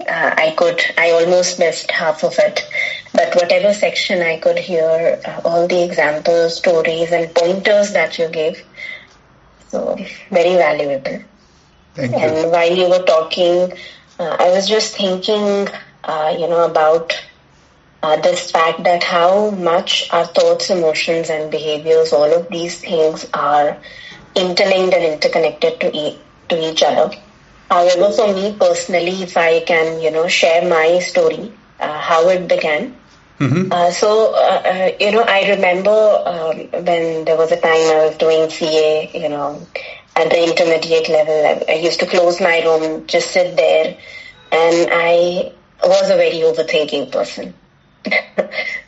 I almost missed half of it. But whatever section I could hear, all the examples, stories, and pointers that you gave, so very valuable. Thank you. And while you were talking, I was just thinking, about this fact that how much our thoughts, emotions, and behaviors, all of these things are interlinked and interconnected to each other. However, for me personally, if I can, share my story, how it began. Mm-hmm. I remember when there was a time I was doing CA, at the intermediate level. I used to close my room, just sit there, and I was a very overthinking person.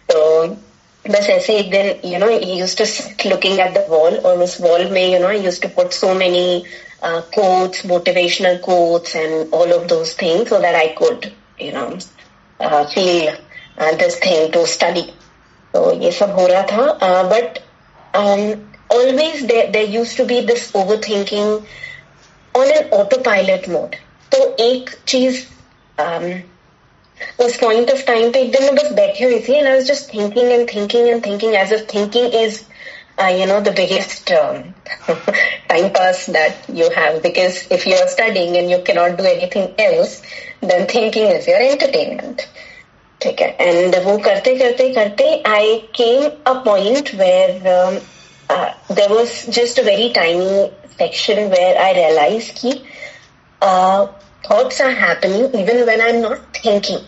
So, बस ऐसे एक दिन, I used to sit looking at the wall, और उस wall में, I used to put so many quotes, motivational quotes, and all of those things, so that I could, feel this thing to study. So ये सब हो रहा था, but always there used to be this overthinking on an autopilot mode. तो एक चीज उस point of time पे एक दिन मैं बस बैठी हुई थी, and I was just thinking and thinking and thinking, as if thinking is the biggest time pass that you have, because if you're studying and you cannot do anything else, then thinking is your entertainment. ठीक है, and वो करते करते करते I came a point where there was just a very tiny section where I realized कि thoughts are happening even when I'm not thinking.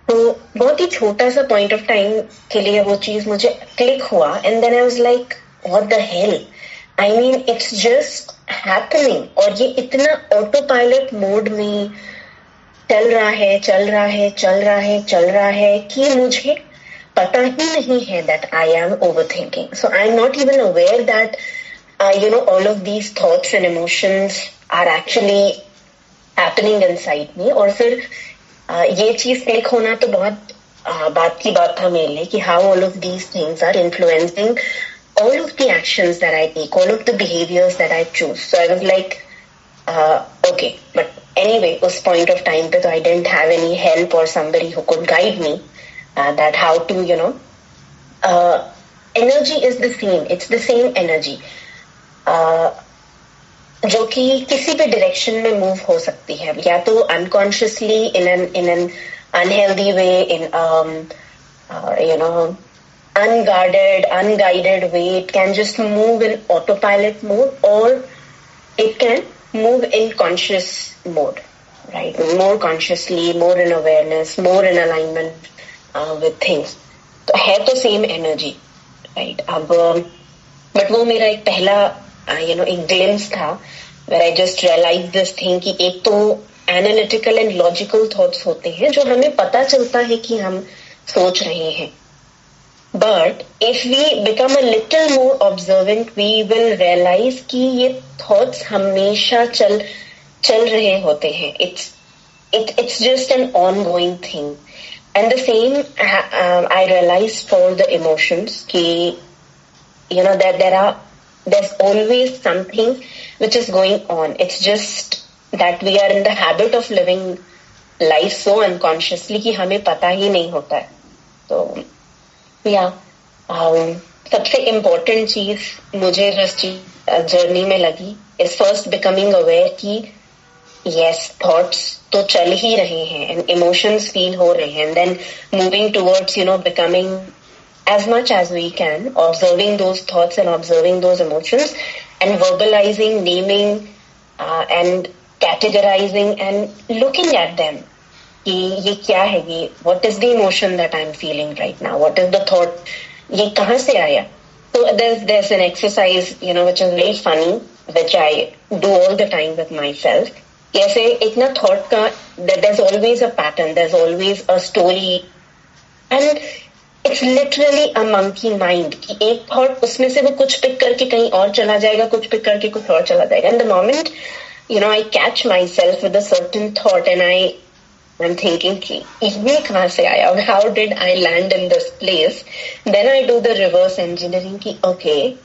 तो बहुत ही छोटा सा point of time के लिए वो चीज मुझे click हुआ, and then I was like, what the hell? I mean, it's just happening. और ये इतना autopilot mode में चल रहा है कि मुझे पता ही नहीं है that I am overthinking. So I'm not even aware that all of these thoughts and emotions are actually happening inside me. और फिर ये चीज क्लिक होना तो बहुत बात की बात था मेरे लिए कि how all of these things are influencing all of the actions that I take, all of the behaviors that I choose. So I was like, okay, but anyway, उस point of time पे तो I didn't have any help or somebody who could guide me that how to, energy is the same. It's the same energy. जो कि किसी भी direction में move हो सकती है, या तो unconsciously in an unhealthy way, in unguided way. It can just move in autopilot mode, or it can move in conscious mode, right? More consciously, more in awareness, more in alignment with things. तो है तो same energy, right? अब but वो मेरा एक पहला एक glimpse था where I just realized this thing कि एक तो analytical and logical thoughts होते हैं जो हमें पता चलता है कि हम सोच रहे हैं. But if we become a little more observant, we will realize कि ये thoughts हमेशा चल रहे होते हैं. It's just an ongoing thing. And the same I realized for the emotions कि that there's always something which is going on. It's just that we are in the habit of living life so unconsciously कि हमें पता ही नहीं होता है. तो सबसे important चीज मुझे जिस जर्नी में लगी is first becoming aware कि yes, thoughts तो चल ही रहे हैं and emotions feel हो रहे हैं, and then moving towards becoming as much as we can, observing those thoughts and observing those emotions and verbalizing, naming and categorizing and looking at them. ये क्या है, ये what is the emotion that I'm feeling right now, what is the thought, ये कहाँ से आया. So there's an exercise which is very funny, which I do all the time with myself, जैसे एक ना थॉट का there's always a pattern, there's always a story, and it's literally a monkey mind कि एक thought उसमें से वो कुछ पिक करके कहीं और चला जाएगा, कुछ पिक करके कुछ और चला जाएगा. And the moment I catch myself with a certain thought and I'm thinking कि ये कहाँ से आया, how did I land in this place, then I do the reverse engineering कि okay,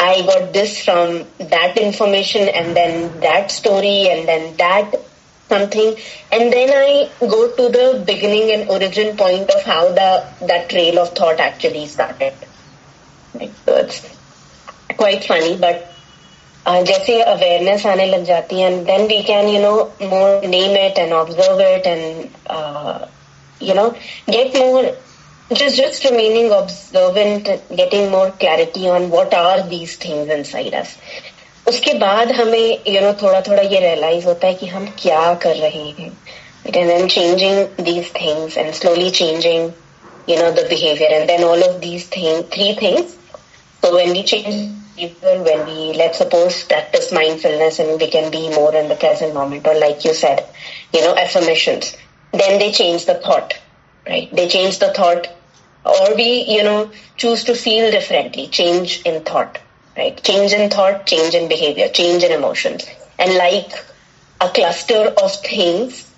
I got this from that information and then that story and then that something, and then I go to the beginning and origin point of how that trail of thought actually started. Right? So it's quite funny, but जैसे awareness आने लग जाती है, and then we can more name it and observe it and get more just remaining observant, getting more clarity on what are these things inside us. उसके बाद हमें थोड़ा थोड़ा ये realize होता है कि हम क्या कर रहे हैं, and then changing these things and slowly changing the behavior, and then all of these three things. So when we change behavior, when we, let's suppose, practice mindfulness and we can be more in the present moment, or like you said, affirmations, then they change the thought, right? They change the thought, or we choose to feel differently, change in thought, right? Change in thought, change in behavior, change in emotions. And like a cluster of things,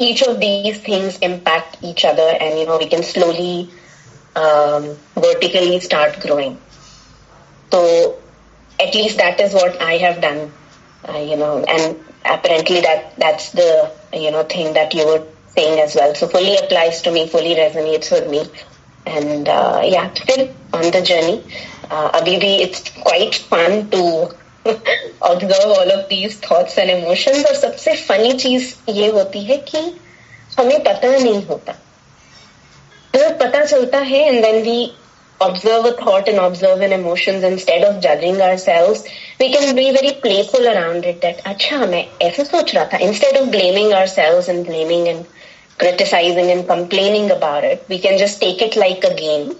each of these things impact each other, and we can slowly vertically start growing. So at least that is what I have done, and apparently that's the thing that you were saying as well. So fully applies to me, fully resonates with me. And still on the journey. Abhi it's quite fun to observe all of these thoughts and emotions. और सबसे funny चीज ये होती है कि हमें पता नहीं होता. तो पता चलता है, and then we observe a thought and observe an emotions instead of judging ourselves. We can be very playful around it. That अच्छा मैं ऐसे सोच रहा था. Instead of blaming ourselves and blaming and criticizing and complaining about it, we can just take it like a game.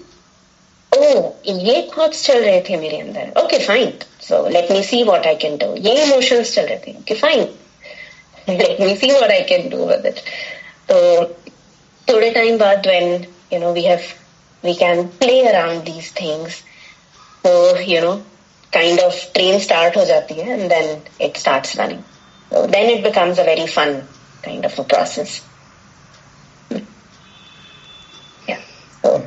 Oh, ये thoughts चल रहे थे मेरे अंदर. Okay, fine. So let me see what I can do. ये emotions चल रहे थे. Okay, fine. Let me see what I can do with it. So थोड़े time बाद when we can play around these things. So kind of train start हो जाती है, and then it starts running. So then it becomes a very fun kind of a process. So,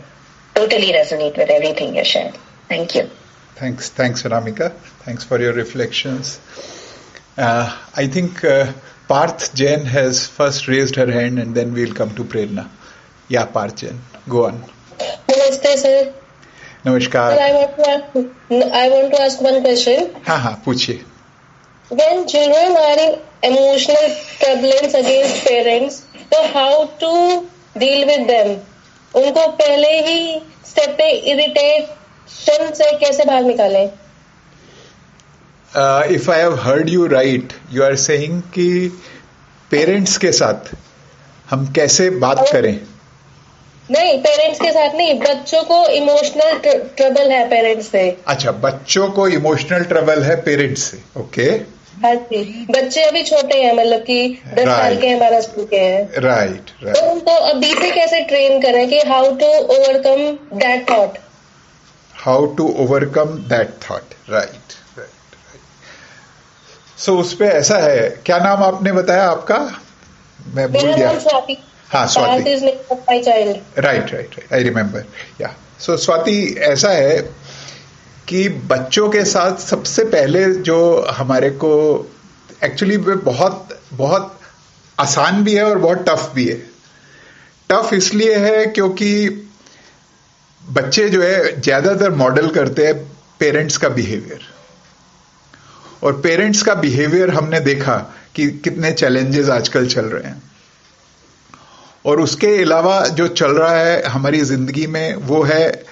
totally resonate with everything you shared. Thank you. Thanks, Anamika. Thanks for your reflections. I think Parth Jain has first raised her hand, and then we'll come to Prerna. Yeah, Parth Jain, go on. Namaste, sir. Namaskar. Sir, I want to ask one question. हाँ, पूछिए. When children are in emotional turbulence against parents, so how to deal with them? उनको पहले ही step पे irritation से कैसे बाहर निकालें? If I have heard you right, you are saying कि पेरेंट्स के साथ हम कैसे बात करें? नहीं, पेरेंट्स के साथ नहीं, बच्चों को इमोशनल ट्रबल है पेरेंट्स से. अच्छा, बच्चों को इमोशनल ट्रबल है पेरेंट्स से. ओके. हाँ जी, बच्चे अभी छोटे हैं, मतलब कि 10 साल के हैं, 12 साल के हैं. राइट. तो उनको अभी से कैसे ट्रेन करें कि how to overcome that thought? How to overcome that thought. Right. So उस पे ऐसा है, क्या नाम आपने बताया आपका? मैं भूल गया. मेरा नाम स्वाति. हाँ, स्वाति. राइट. I remember. या. सो स्वाति, ऐसा है कि बच्चों के साथ सबसे पहले जो हमारे को एक्चुअली बहुत बहुत आसान भी है और बहुत टफ भी है. टफ इसलिए है क्योंकि बच्चे जो है ज्यादातर मॉडल करते हैं पेरेंट्स का बिहेवियर, और पेरेंट्स का बिहेवियर हमने देखा कि कितने चैलेंजेस आजकल चल रहे हैं. और उसके अलावा जो चल रहा है हमारी जिंदगी में वो है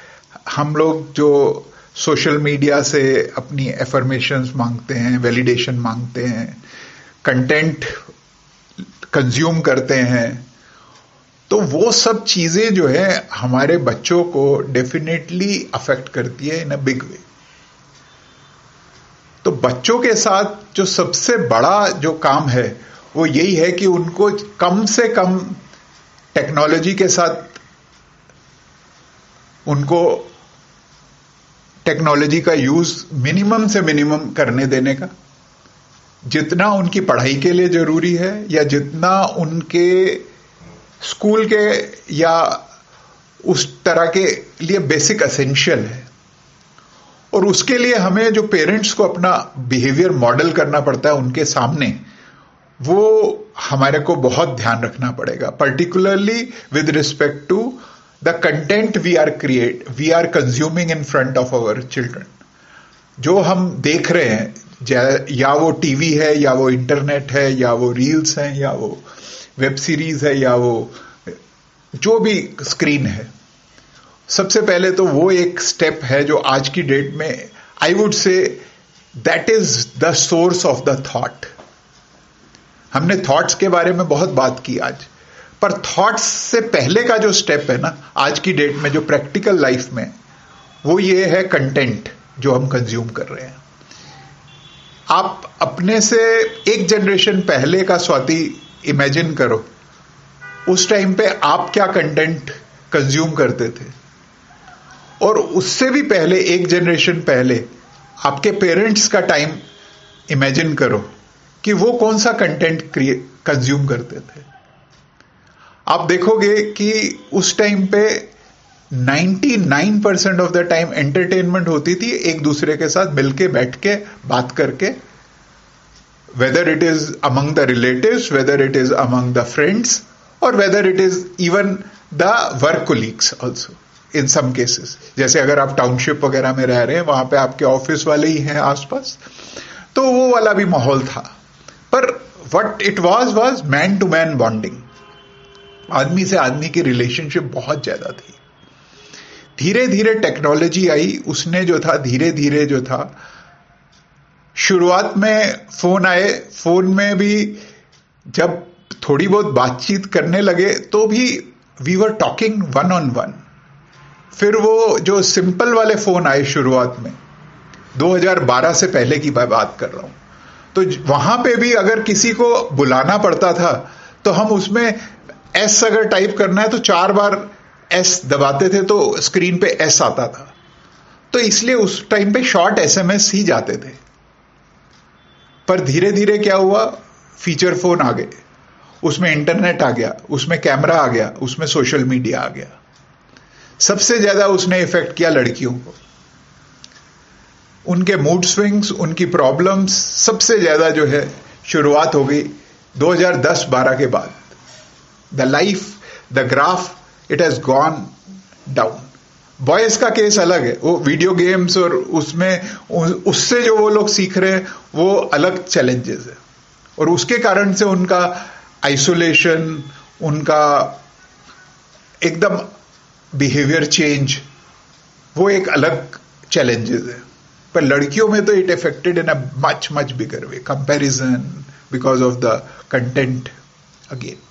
हम लोग जो सोशल मीडिया से अपनी एफर्मेशंस मांगते हैं, वैलिडेशन मांगते हैं, कंटेंट कंज्यूम करते हैं. तो वो सब चीजें जो है हमारे बच्चों को डेफिनेटली अफेक्ट करती है इन अ बिग वे. तो बच्चों के साथ जो सबसे बड़ा जो काम है वो यही है कि उनको कम से कम टेक्नोलॉजी के साथ उनको टेक्नोलॉजी का यूज मिनिमम से मिनिमम करने देने का, जितना उनकी पढ़ाई के लिए जरूरी है या जितना उनके स्कूल के या उस तरह के लिए बेसिक एसेंशियल है। और उसके लिए हमें जो पेरेंट्स को अपना बिहेवियर मॉडल करना पड़ता है उनके सामने, वो हमारे को बहुत ध्यान रखना पड़ेगा, particularly with respect to the content we are consuming in front of our children. जो हम देख रहे हैं, या वो टीवी है या वो इंटरनेट है या वो रील्स हैं या वो वेब सीरीज है या वो जो भी स्क्रीन है, सबसे पहले तो वो एक स्टेप है जो आज की डेट में I would say that is the source of the thought. हमने थॉट्स के बारे में बहुत बात की आज, पर थॉट्स से पहले का जो स्टेप है ना आज की डेट में जो प्रैक्टिकल लाइफ में, वो ये है कंटेंट जो हम कंज्यूम कर रहे हैं। आप अपने से एक जनरेशन पहले का स्वाति इमेजिन करो, उस टाइम पे आप क्या कंटेंट कंज्यूम करते थे, और उससे भी पहले एक जनरेशन पहले आपके पेरेंट्स का टाइम इमेजिन करो कि वो कौन सा कंटेंट कंज्यूम करते थे। आप देखोगे कि उस टाइम पे 99% ऑफ द टाइम एंटरटेनमेंट होती थी एक दूसरे के साथ मिलके बैठ के बात करके, whether it is among the relatives, whether it is among the friends, or whether it is even the work colleagues also in some cases। जैसे अगर आप टाउनशिप वगैरह में रह रहे हैं, वहां पे आपके ऑफिस वाले ही हैं आसपास, तो वो वाला भी माहौल था। पर what it was man to man bonding, आदमी से आदमी की रिलेशनशिप बहुत ज्यादा थी। धीरे धीरे टेक्नोलॉजी आई, उसने जो था धीरे धीरे जो था, शुरुआत में फोन आए, फोन में भी जब थोड़ी बहुत बातचीत करने लगे तो भी we were talking one on one. फिर वो जो सिंपल वाले फोन आए शुरुआत में, 2012 से पहले की बात कर रहा हूं, तो वहां पे भी अगर किसी को बुलाना पड़ता था तो हम उसमें एस अगर टाइप करना है तो 4 बार एस दबाते थे तो स्क्रीन पे एस आता था। तो इसलिए उस टाइम पे शॉर्ट एसएमएस ही जाते थे। पर धीरे धीरे क्या हुआ, फीचर फोन आ गए, उसमें इंटरनेट आ गया, उसमें कैमरा आ गया, उसमें सोशल मीडिया आ गया। सबसे ज्यादा उसने इफेक्ट किया लड़कियों को, उनके मूड स्विंग्स, उनकी प्रॉब्लम्स सबसे ज्यादा जो है शुरुआत हो गई 2010-12 के बाद। The life, the graph, it has gone down. Boys का केस अलग है, वो वीडियो गेम्स और उसमें उससे जो वो लोग सीख रहे हैं वो अलग चैलेंजेस है, और उसके कारण से उनका आइसोलेशन, उनका एकदम बिहेवियर चेंज, वो एक अलग चैलेंजेस है। पर लड़कियों में तो it affected in a much much bigger way, comparison because of the content again.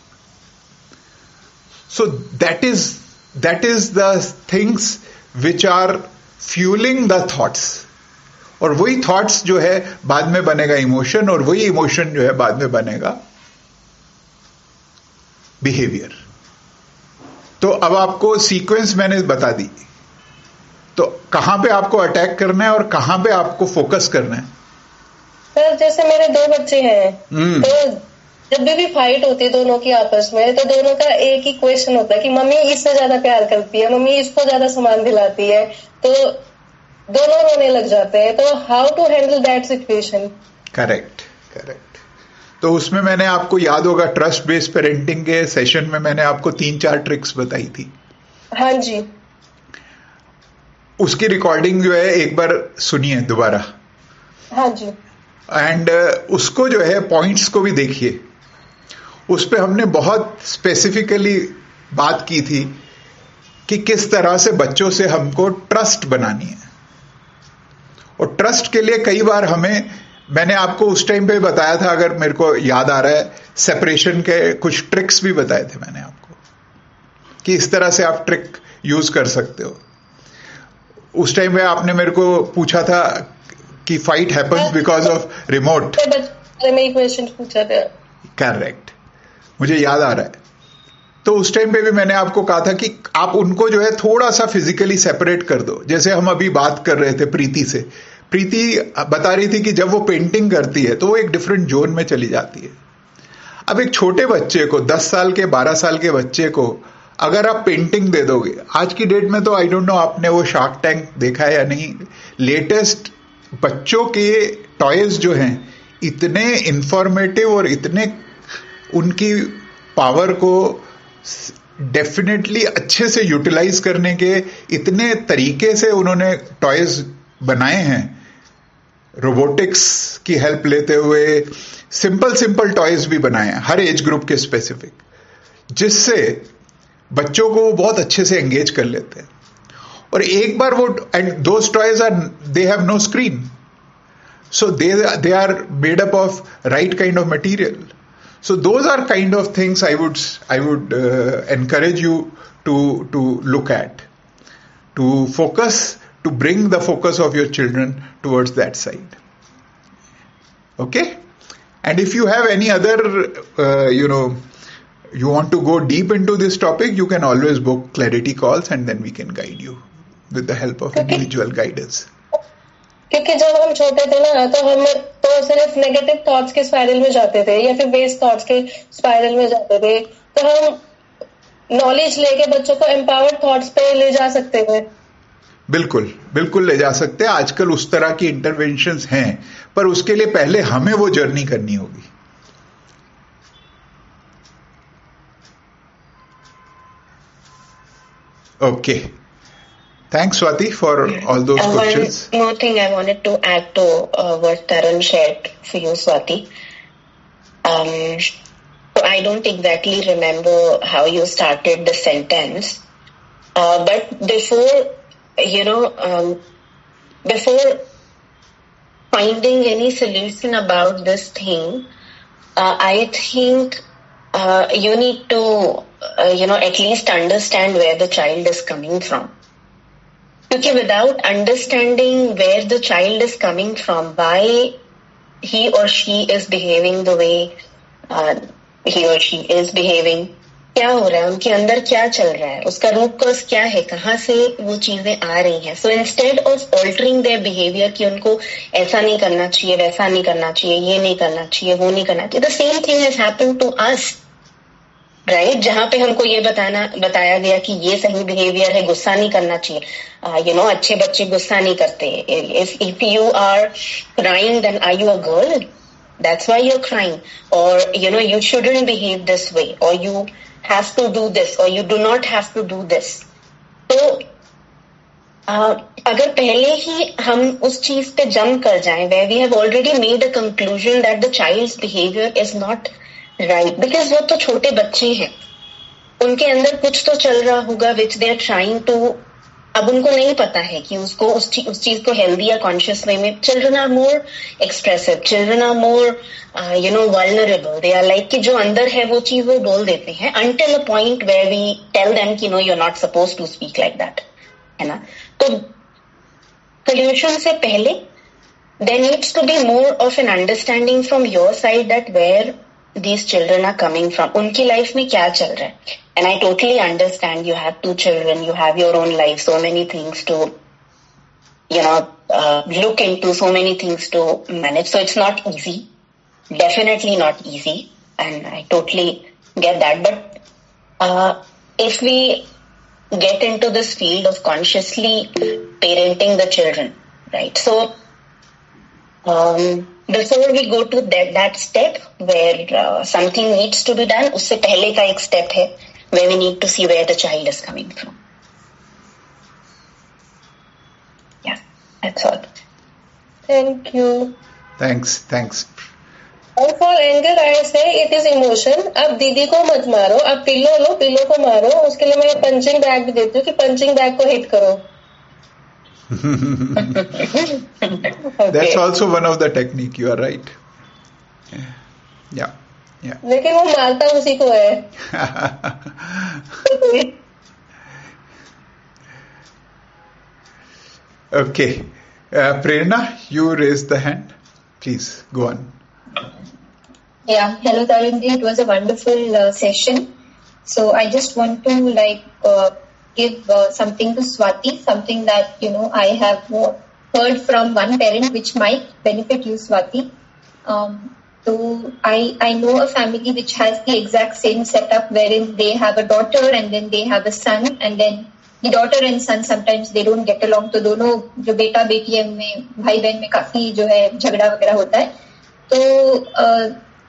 So that is the things which are fueling the thoughts, और वही थॉट्स जो है बाद में बनेगा इमोशन, और वही इमोशन जो है बाद में बनेगा बिहेवियर। तो अब आपको सीक्वेंस मैंने बता दी, तो कहां पे आपको अटैक करना है और कहां पे आपको फोकस करना है। सर जैसे मेरे 2 बच्चे हैं, तो जब भी फाइट होती है दोनों की आपस में, तो दोनों का एक ही क्वेश्चन होता है कि मम्मी इससे ज्यादा प्यार करती है, मम्मी इसको ज्यादा सामान दिलाती है, तो दोनों रोने लग जाते हैं। तो how to handle that situation? Correct. तो उसमें मैंने आपको याद होगा ट्रस्ट बेस्ड पेरेंटिंग के सेशन में मैंने आपको 3-4 ट्रिक्स बताई थी। हाँ जी। उसकी रिकॉर्डिंग जो है एक बार सुनिए दोबारा। हाँ जी। एंड उसको जो है पॉइंट्स को भी देखिए, उस पे हमने बहुत स्पेसिफिकली बात की थी कि किस तरह से बच्चों से हमको ट्रस्ट बनानी है। और ट्रस्ट के लिए कई बार मैंने आपको उस टाइम पे बताया था, अगर मेरे को याद आ रहा है, सेपरेशन के कुछ ट्रिक्स भी बताए थे मैंने आपको कि इस तरह से आप ट्रिक यूज कर सकते हो। उस टाइम पे आपने मेरे को पूछा था कि fight happens because of remote. मैं एक क्वेश्चन पूछा था. करेक्ट, मुझे याद आ रहा है. तो उस टाइम पे भी मैंने आपको कहा था कि आप उनको जो है थोड़ा सा फिजिकली सेपरेट कर दो. जैसे हम अभी बात कर रहे थे प्रीति से. प्रीति बता रही थी कि जब वो पेंटिंग करती है तो वो एक डिफरेंट जोन में चली जाती है. अब एक छोटे बच्चे को, 10 साल के 12 साल के बच्चे को अगर आप पेंटिंग दे दोगे, आज की डेट में तो आई डोंट नो आपने वो शार्क टैंक देखा है या नहीं, लेटेस्ट बच्चों के टॉयज जो हैं इतने इंफॉर्मेटिव और इतने उनकी पावर को डेफिनेटली अच्छे से यूटिलाइज करने के इतने तरीके से उन्होंने टॉयज बनाए हैं, रोबोटिक्स की हेल्प लेते हुए सिंपल टॉयज भी बनाए हैं हर एज ग्रुप के स्पेसिफिक, जिससे बच्चों को वो बहुत अच्छे से एंगेज कर लेते हैं. और एक बार वो, and those toys are, they have no screen, so they are made up of right kind of material. So those are kind of things I would encourage you to look at, to focus, to bring the focus of your children towards that side. Okay? And if you have any other you want to go deep into this topic, you can always book clarity calls and then we can guide you with the help of individual guidance. क्योंकि जब हम छोटे थे ना तो हम तो सिर्फ नेगेटिव थॉट्स के स्पाइरल में जाते थे या फिर वेस्ट थॉट्स के स्पाइरल में जाते थे. तो हम नॉलेज लेके बच्चों को एम्पावर्ड थॉट्स पे ले जा सकते थे. बिल्कुल ले जा सकते हैं. आजकल उस तरह की इंटरवेंशंस हैं, पर उसके लिए पहले हमें वो जर्नी करनी होगी. Okay. Thanks, Swati, for all those questions. One more thing I wanted to add to what Tarun shared for you, Swati. So I don't exactly remember how you started the sentence, but before finding any solution about this thing, I think you need to at least understand where the child is coming from. Because without understanding where the child is coming from, why he or she is behaving the way he or she is behaving, क्या हो रहा है, उनके अंदर क्या चल रहा है, उसका रूट कॉज क्या है, कहाँ से वो चीजें आ रही हैं. So instead of altering their behaviour कि उनको ऐसा नहीं करना चाहिए, वैसा नहीं करना चाहिए, ये नहीं करना चाहिए, वो नहीं करना चाहिए, the same thing has happened to us, right. जहां पे हमको ये बताया गया कि ये सही बिहेवियर है, गुस्सा नहीं करना चाहिए. अच्छे बच्चे गुस्सा नहीं करते. If you are crying then are you a girl, that's why you are crying. और you shouldn't behave this way, और you have to do this, और you do not have to do this. तो अगर पहले ही हम उस चीज पे जंप कर जाएं, where we have already made a conclusion that the child's behaviour is not right, because वो तो छोटे बच्चे हैं, उनके अंदर कुछ तो चल रहा होगा विच दे आर ट्राइंग टू. अब उनको नहीं पता है कि उसको उस चीज को हेल्दी या कॉन्शियस वे में. Children are more expressive, children are more vulnerable. They are like कि जो अंदर है वो चीज वो बोल देते हैं, until a point where we tell them कि no, you're not supposed to speak like that, है ना. तो solution से पहले there needs to be more of an understanding from your side that where these children are coming from. उनकी life में क्या चल रहा है. And I totally understand, you have 2 children, you have your own life, so many things to look into, so many things to manage, so it's not easy, definitely not easy, and I totally get that. But if we get into this field of consciously parenting the children, right, so before we go to that step where something needs to be done, उससे पहले का एक step है where we need to see where the child is coming from. Yeah, that's all. Thank you. Thanks. And for anger, I say it is emotion. अब दीदी को मत मारो, अब पिल्लो को मारो. उसके लिए मैं पंचिंग बैग भी देती हूँ कि पंचिंग बैग को हिट करो. Okay. That's also one of the technique. You are right. Yeah. लेकिन वो मारता उसी को है. Okay. Prerna, you raised the hand. Please go on. Yeah, hello Tarunji. It was a wonderful session. So I just want to give something to Swati, something that I have heard from one parent, which might benefit you, Swati. So I know a family which has the exact same setup, wherein they have a daughter and then they have a son, and then the daughter and son sometimes they don't get along. तो दोनों जो बेटा बेटी है उनमें भाई बहन में काफी जो है झगड़ा वगैरह होता है. तो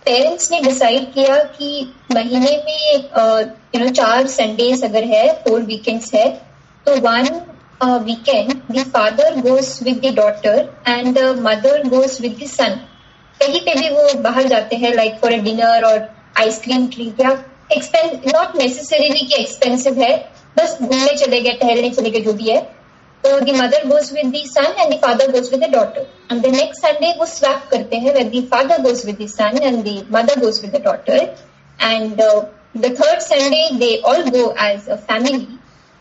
पेरेंट्स ने डिसाइड किया कि महीने में 4 संडेज अगर है, 4 वीकेंड्स है, तो 1 weekend the father goes with the daughter and the mother goes with the son. कहीं पे भी वो बाहर जाते हैं, लाइक फॉर अ डिनर और आइसक्रीम ट्रीट, या नॉट नेसेसरीली कि एक्सपेंसिव है, बस घूमने चले गए, टहलने चले गए, जो भी है. तो the mother goes with the son and the father goes with the daughter. And the next Sunday वो स्वैप करते हैं, where the father goes with the son and the mother goes with the daughter. And the third Sunday they all go as a family,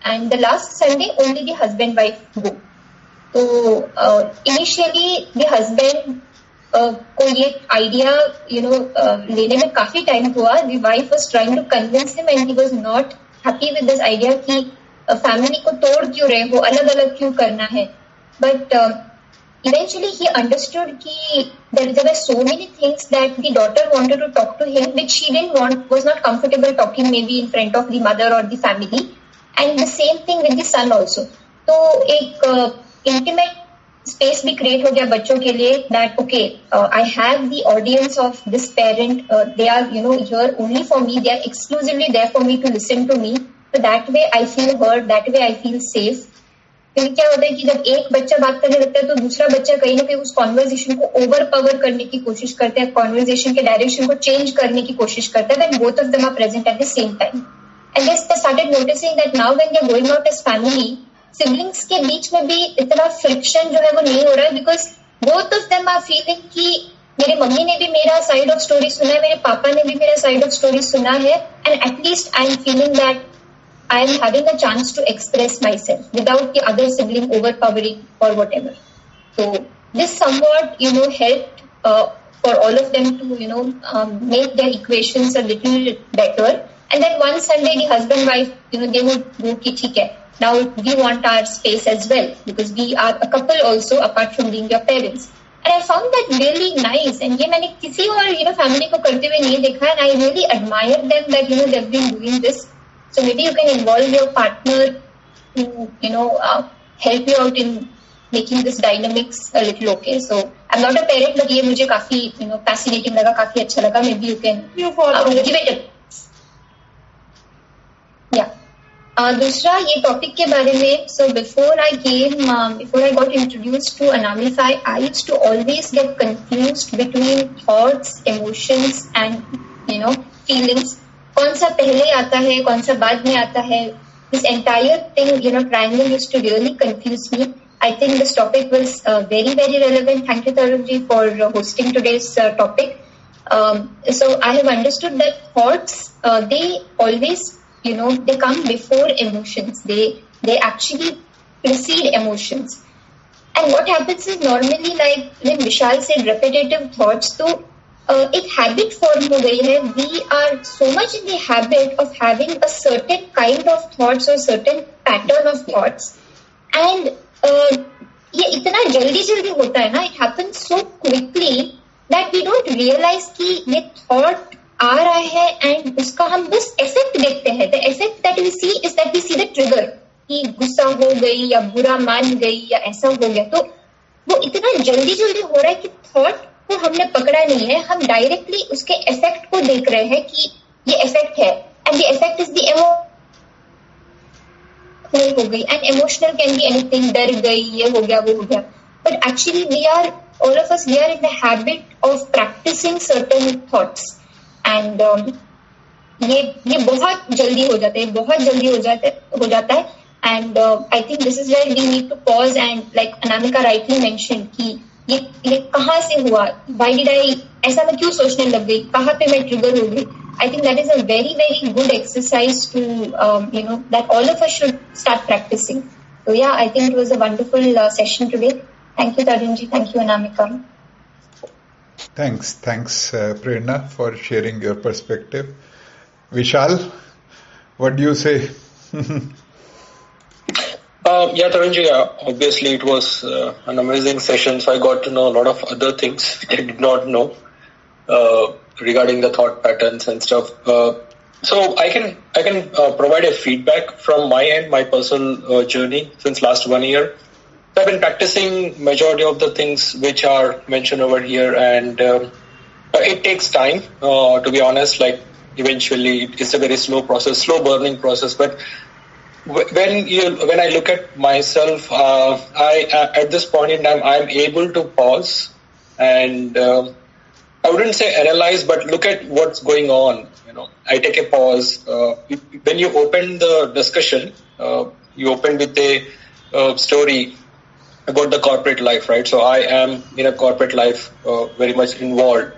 and the last Sunday only the husband wife go. तो initially the husband को ये idea लेने में काफी time हुआ. The wife was trying to convince him and he was not happy with this idea कि family को तोड़ क्यों रहे हो, अलग अलग क्यों करना है. बट eventually he understood कि there were so many things that the daughter wanted to talk to him which she was not comfortable talking maybe in front of the mother or the family, and the same thing with the son also. तो एक intimate space भी create हो गया बच्चों के लिए, that okay, I have the audience of this parent, they are here only for me, they are exclusively there for me to listen to me. So that way I feel heard, that way I feel safe. फिर क्या होता है कि जब एक बच्चा बात करने लगता है तो दूसरा बच्चा कहीं ना कहीं उस कॉन्वर्जेशन को ओवर पावर करने की कोशिश करते हैं, कॉन्वर्जेशन के डायरेक्शन को चेंज करने की कोशिश करता है, when both of them are present at the same time. And they started noticing that now when they are going out as family, siblings के बीच में भी इतना फ्रिक्शन जो है वो नहीं हो रहा है, because both of them are feeling कि मेरे मम्मी ने भी मेरा साइड ऑफ स्टोरी सुना है, मेरे पापा ने भी मेरा साइड ऑफ स्टोरी सुना है, and at least I am feeling that I am having a chance to express myself without the other sibling overpowering or whatever. So this somewhat, helped for all of them to, make their equations a little better. And then one Sunday, the husband-wife, they would go, "ठीक है, now we want our space as well because we are a couple also apart from being your parents." And I found that really nice. And ये मैंने किसी और family को करते हुए नहीं देखा, and I really admire them that they've been doing this. So maybe you can involve your partner to, help you out in making this dynamics a little okay. So I'm not a parent, but ये मुझे काफी, fascinating लगा, काफी अच्छा लगा. Maybe you can give it a yeah. दूसरा ये topic के बारे में. So before I got introduced to Anamify, I used to always get confused between thoughts, emotions, and feelings. कौन सा पहले आता है, कौन सा बाद में आता है. This entire thing, triangle used to really confuse me. I think this topic was very, very relevant. Thank you, Tarunji, for hosting today's topic. So I have understood that thoughts, they always, they come before emotions. They actually precede emotions. And what happens is normally, like when Vishal said repetitive thoughts, so एक habit form हो गई है. We are so much in the habit of having a certain kind of thoughts और certain pattern of thoughts, and ये इतना जल्दी जल्दी होता है ना, it happens so quickly that we don't realise कि ये थॉट आ रहा है एंड उसका हम बस इफेक्ट देखते हैं. The effect that we see is that we see the trigger कि गुस्सा हो गई या बुरा मान गई या ऐसा हो गया. तो वो इतना जल्दी जल्दी हो रहा है कि थॉट को हमने पकड़ा नहीं है, हम डायरेक्टली उसके इफेक्ट को देख रहे हैं कि ये इफेक्ट है, and the effect is the हो गई. And emotional can be anything, डर गई, ये हो गया, वो हो गया. But actually we are all of us we are in the habit of practising certain thoughts, and ये बहुत जल्दी हो जाता है, बहुत जल्दी हो जाता है. And I think this is where we need to pause and like Anamika rightly mention कि ये कहाँ से हुआ, व्हाई डिड आई, ऐसा मैं क्यों सोचने लग गई, कहाँ पे मैं ट्रिगर हो गई. I think that is a very very good exercise to that all of us should start practising. So yeah, I think it was a wonderful session today, Thank you, Tarunji. Thank you, Anamika. Thanks, Prerna, for sharing your perspective. Vishal, what do you say? Tarunji, obviously it was an amazing session, so I got to know a lot of other things I did not know regarding the thought patterns and stuff. So I can provide a feedback from my end, my personal journey since last 1 year. So I've been practicing majority of the things which are mentioned over here, and it takes time, to be honest. Like eventually, it's a very slow process, slow burning process. But when I look at myself, I at this point in time, I'm able to pause and I wouldn't say analyze, but look at what's going on. I take a pause. When you open the discussion, you open with a story about the corporate life, right? So I am in a corporate life, very much involved.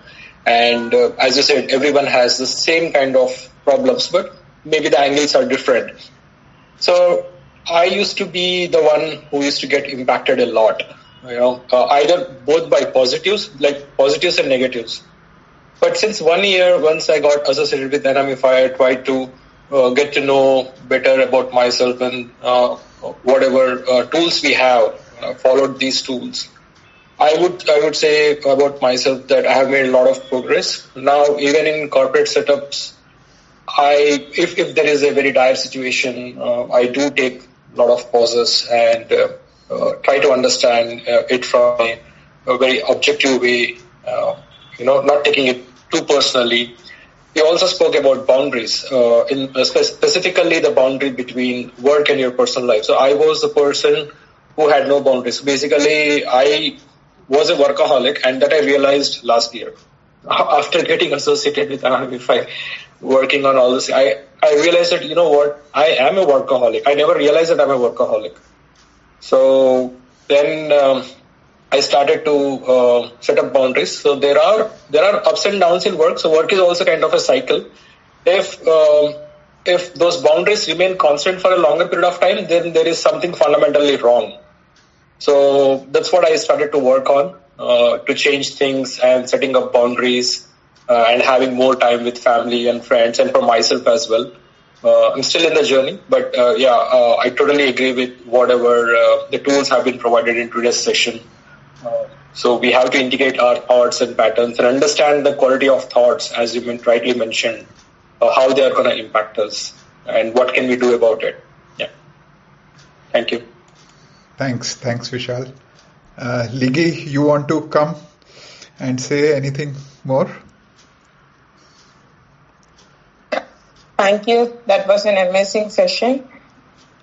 And as you said, everyone has the same kind of problems, but maybe the angles are different. So I used to be the one who used to get impacted a lot, either both by positives and negatives. But since 1 year, once I got associated with Anamify, I tried to get to know better about myself and whatever tools we have, followed these tools. I would say about myself that I have made a lot of progress. Now, even in corporate setups, if there is a very dire situation, I do take a lot of pauses and try to understand it from a very objective way, not taking it too personally. You also spoke about boundaries, specifically the boundary between work and your personal life. So I was the person who had no boundaries. Basically, I was a workaholic, and that I realized last year. After getting associated with Anamify, working on all this, I realized that, I am a workaholic. I never realized that I'm a workaholic. So then I started to set up boundaries. So there are ups and downs in work. So work is also kind of a cycle. If those boundaries remain constant for a longer period of time, then there is something fundamentally wrong. So that's what I started to work on, to change things and setting up boundaries and having more time with family and friends and for myself as well. I'm still in the journey, but I totally agree with whatever the tools have been provided in today's session. So we have to integrate our thoughts and patterns and understand the quality of thoughts, as you rightly mentioned, how they are going to impact us and what can we do about it. Yeah. Thank you. Thanks, Vishal. Liggy, you want to come and say anything more? Thank you. That was an amazing session.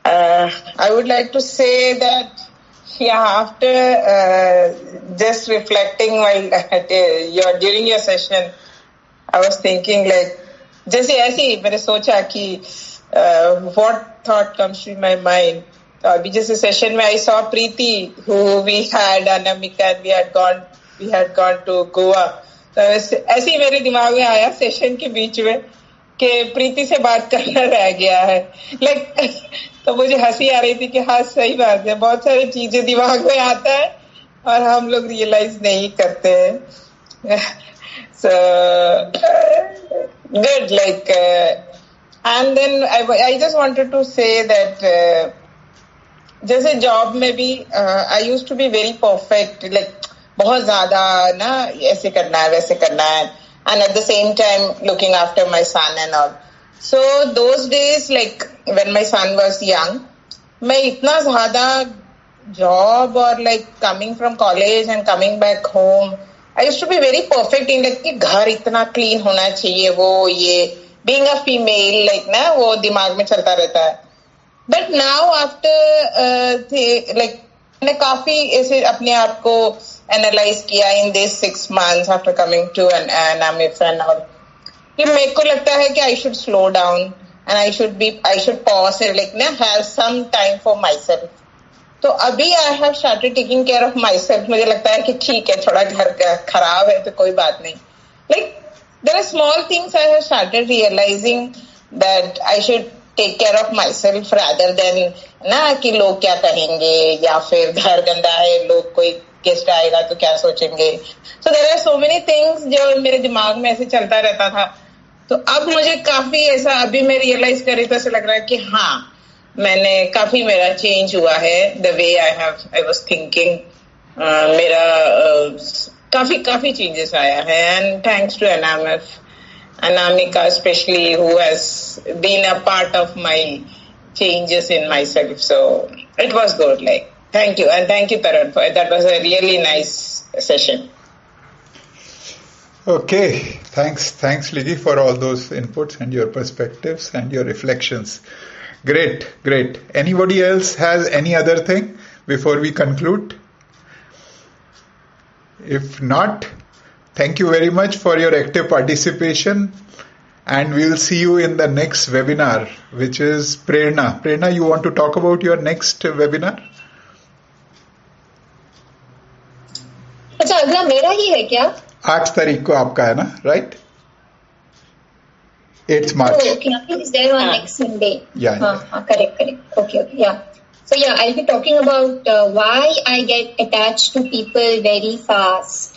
I would like to say that, after just reflecting while during your session, I was thinking जैसे ऐसे मैंने सोचा कि what thought comes to my mind. अभी जैसे session में I saw Preeti, who we had Anamika, and we had gone to Goa. तो ऐसे ही मेरे दिमाग में आया session के बीच में कि प्रीति से बात करना रह गया है. तो मुझे हंसी आ रही थी कि हाँ सही बात है, बहुत सारी चीजें दिमाग में आता है और हम लोग रियलाइज नहीं करते हैं. So good, and then I just wanted to say that जैसे जॉब में भी I used to be very perfect, बहुत ज्यादा ना ऐसे करना है वैसे करना है, and at the same time looking after my son and all. So those days, when my son was young, मैं इतना ज्यादा job or coming from college and coming back home, I used to be very perfect in कि घर इतना clean होना चाहिए, वो ये being a female ना वो दिमाग में चलता रहता है. But now after मैंने काफी ऐसे अपने आप को analyze किया in these 6 months after coming to an Anamify and all, कि मेरे को लगता है कि I should slow down and I should pause and have some time for myself. तो अभी I have started taking care of myself. मुझे लगता है कि ठीक है, थोड़ा घर का खराब है तो कोई बात नहीं. There are small things I have started realizing that I should take care of myself rather than ना कि लोग क्या कहेंगे या फिर घर गंदा है, लोग कोई गेस्ट आएगा तो क्या सोचेंगे. So there are so many things जो मेरे दिमाग में ऐसे चलता रहता था. तो अब मुझे काफी ऐसा, अभी मैं रियलाइज कर रही तो ऐसा लग रहा है कि हाँ, मैंने काफी, मेरा चेंज हुआ है. The way I was thinking, मेरा काफी चेंजेस आया है. And thanks to Anamika especially, who has been a part of my changes in myself. So it was good. Like, thank you, and thank you, Tarun, for that. Was a really nice session. Okay, thanks Ligi, for all those inputs and your perspectives and your reflections. Great. Anybody else has any other thing before we conclude? If not, thank you very much for your active participation, and we'll see you in the next webinar, which is Prerna. Prerna, you want to talk about your next webinar? अच्छा, अगला मेरा ही है क्या? 8 तारीख को आपका है ना, right? 8th March. Oh, okay, it's there on next Sunday. Yeah. Correct. Okay, yeah. So yeah, I'll be talking about why I get attached to people very fast.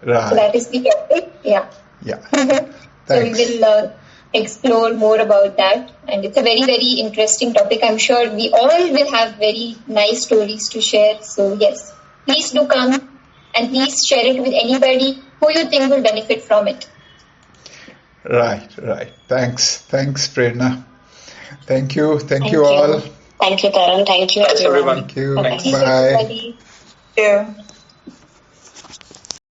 Right. So that is the topic. Yeah. So we will explore more about that, and it's a very interesting topic. I'm sure we all will have very nice stories to share. So yes, please do come and please share it with anybody who you think will benefit from it. Right. Thanks, Prerna. Thank you all. Thank you, Tarun. Thank you, Thanks, everyone. Thank you. Thank you, Bye. everybody. Thank you.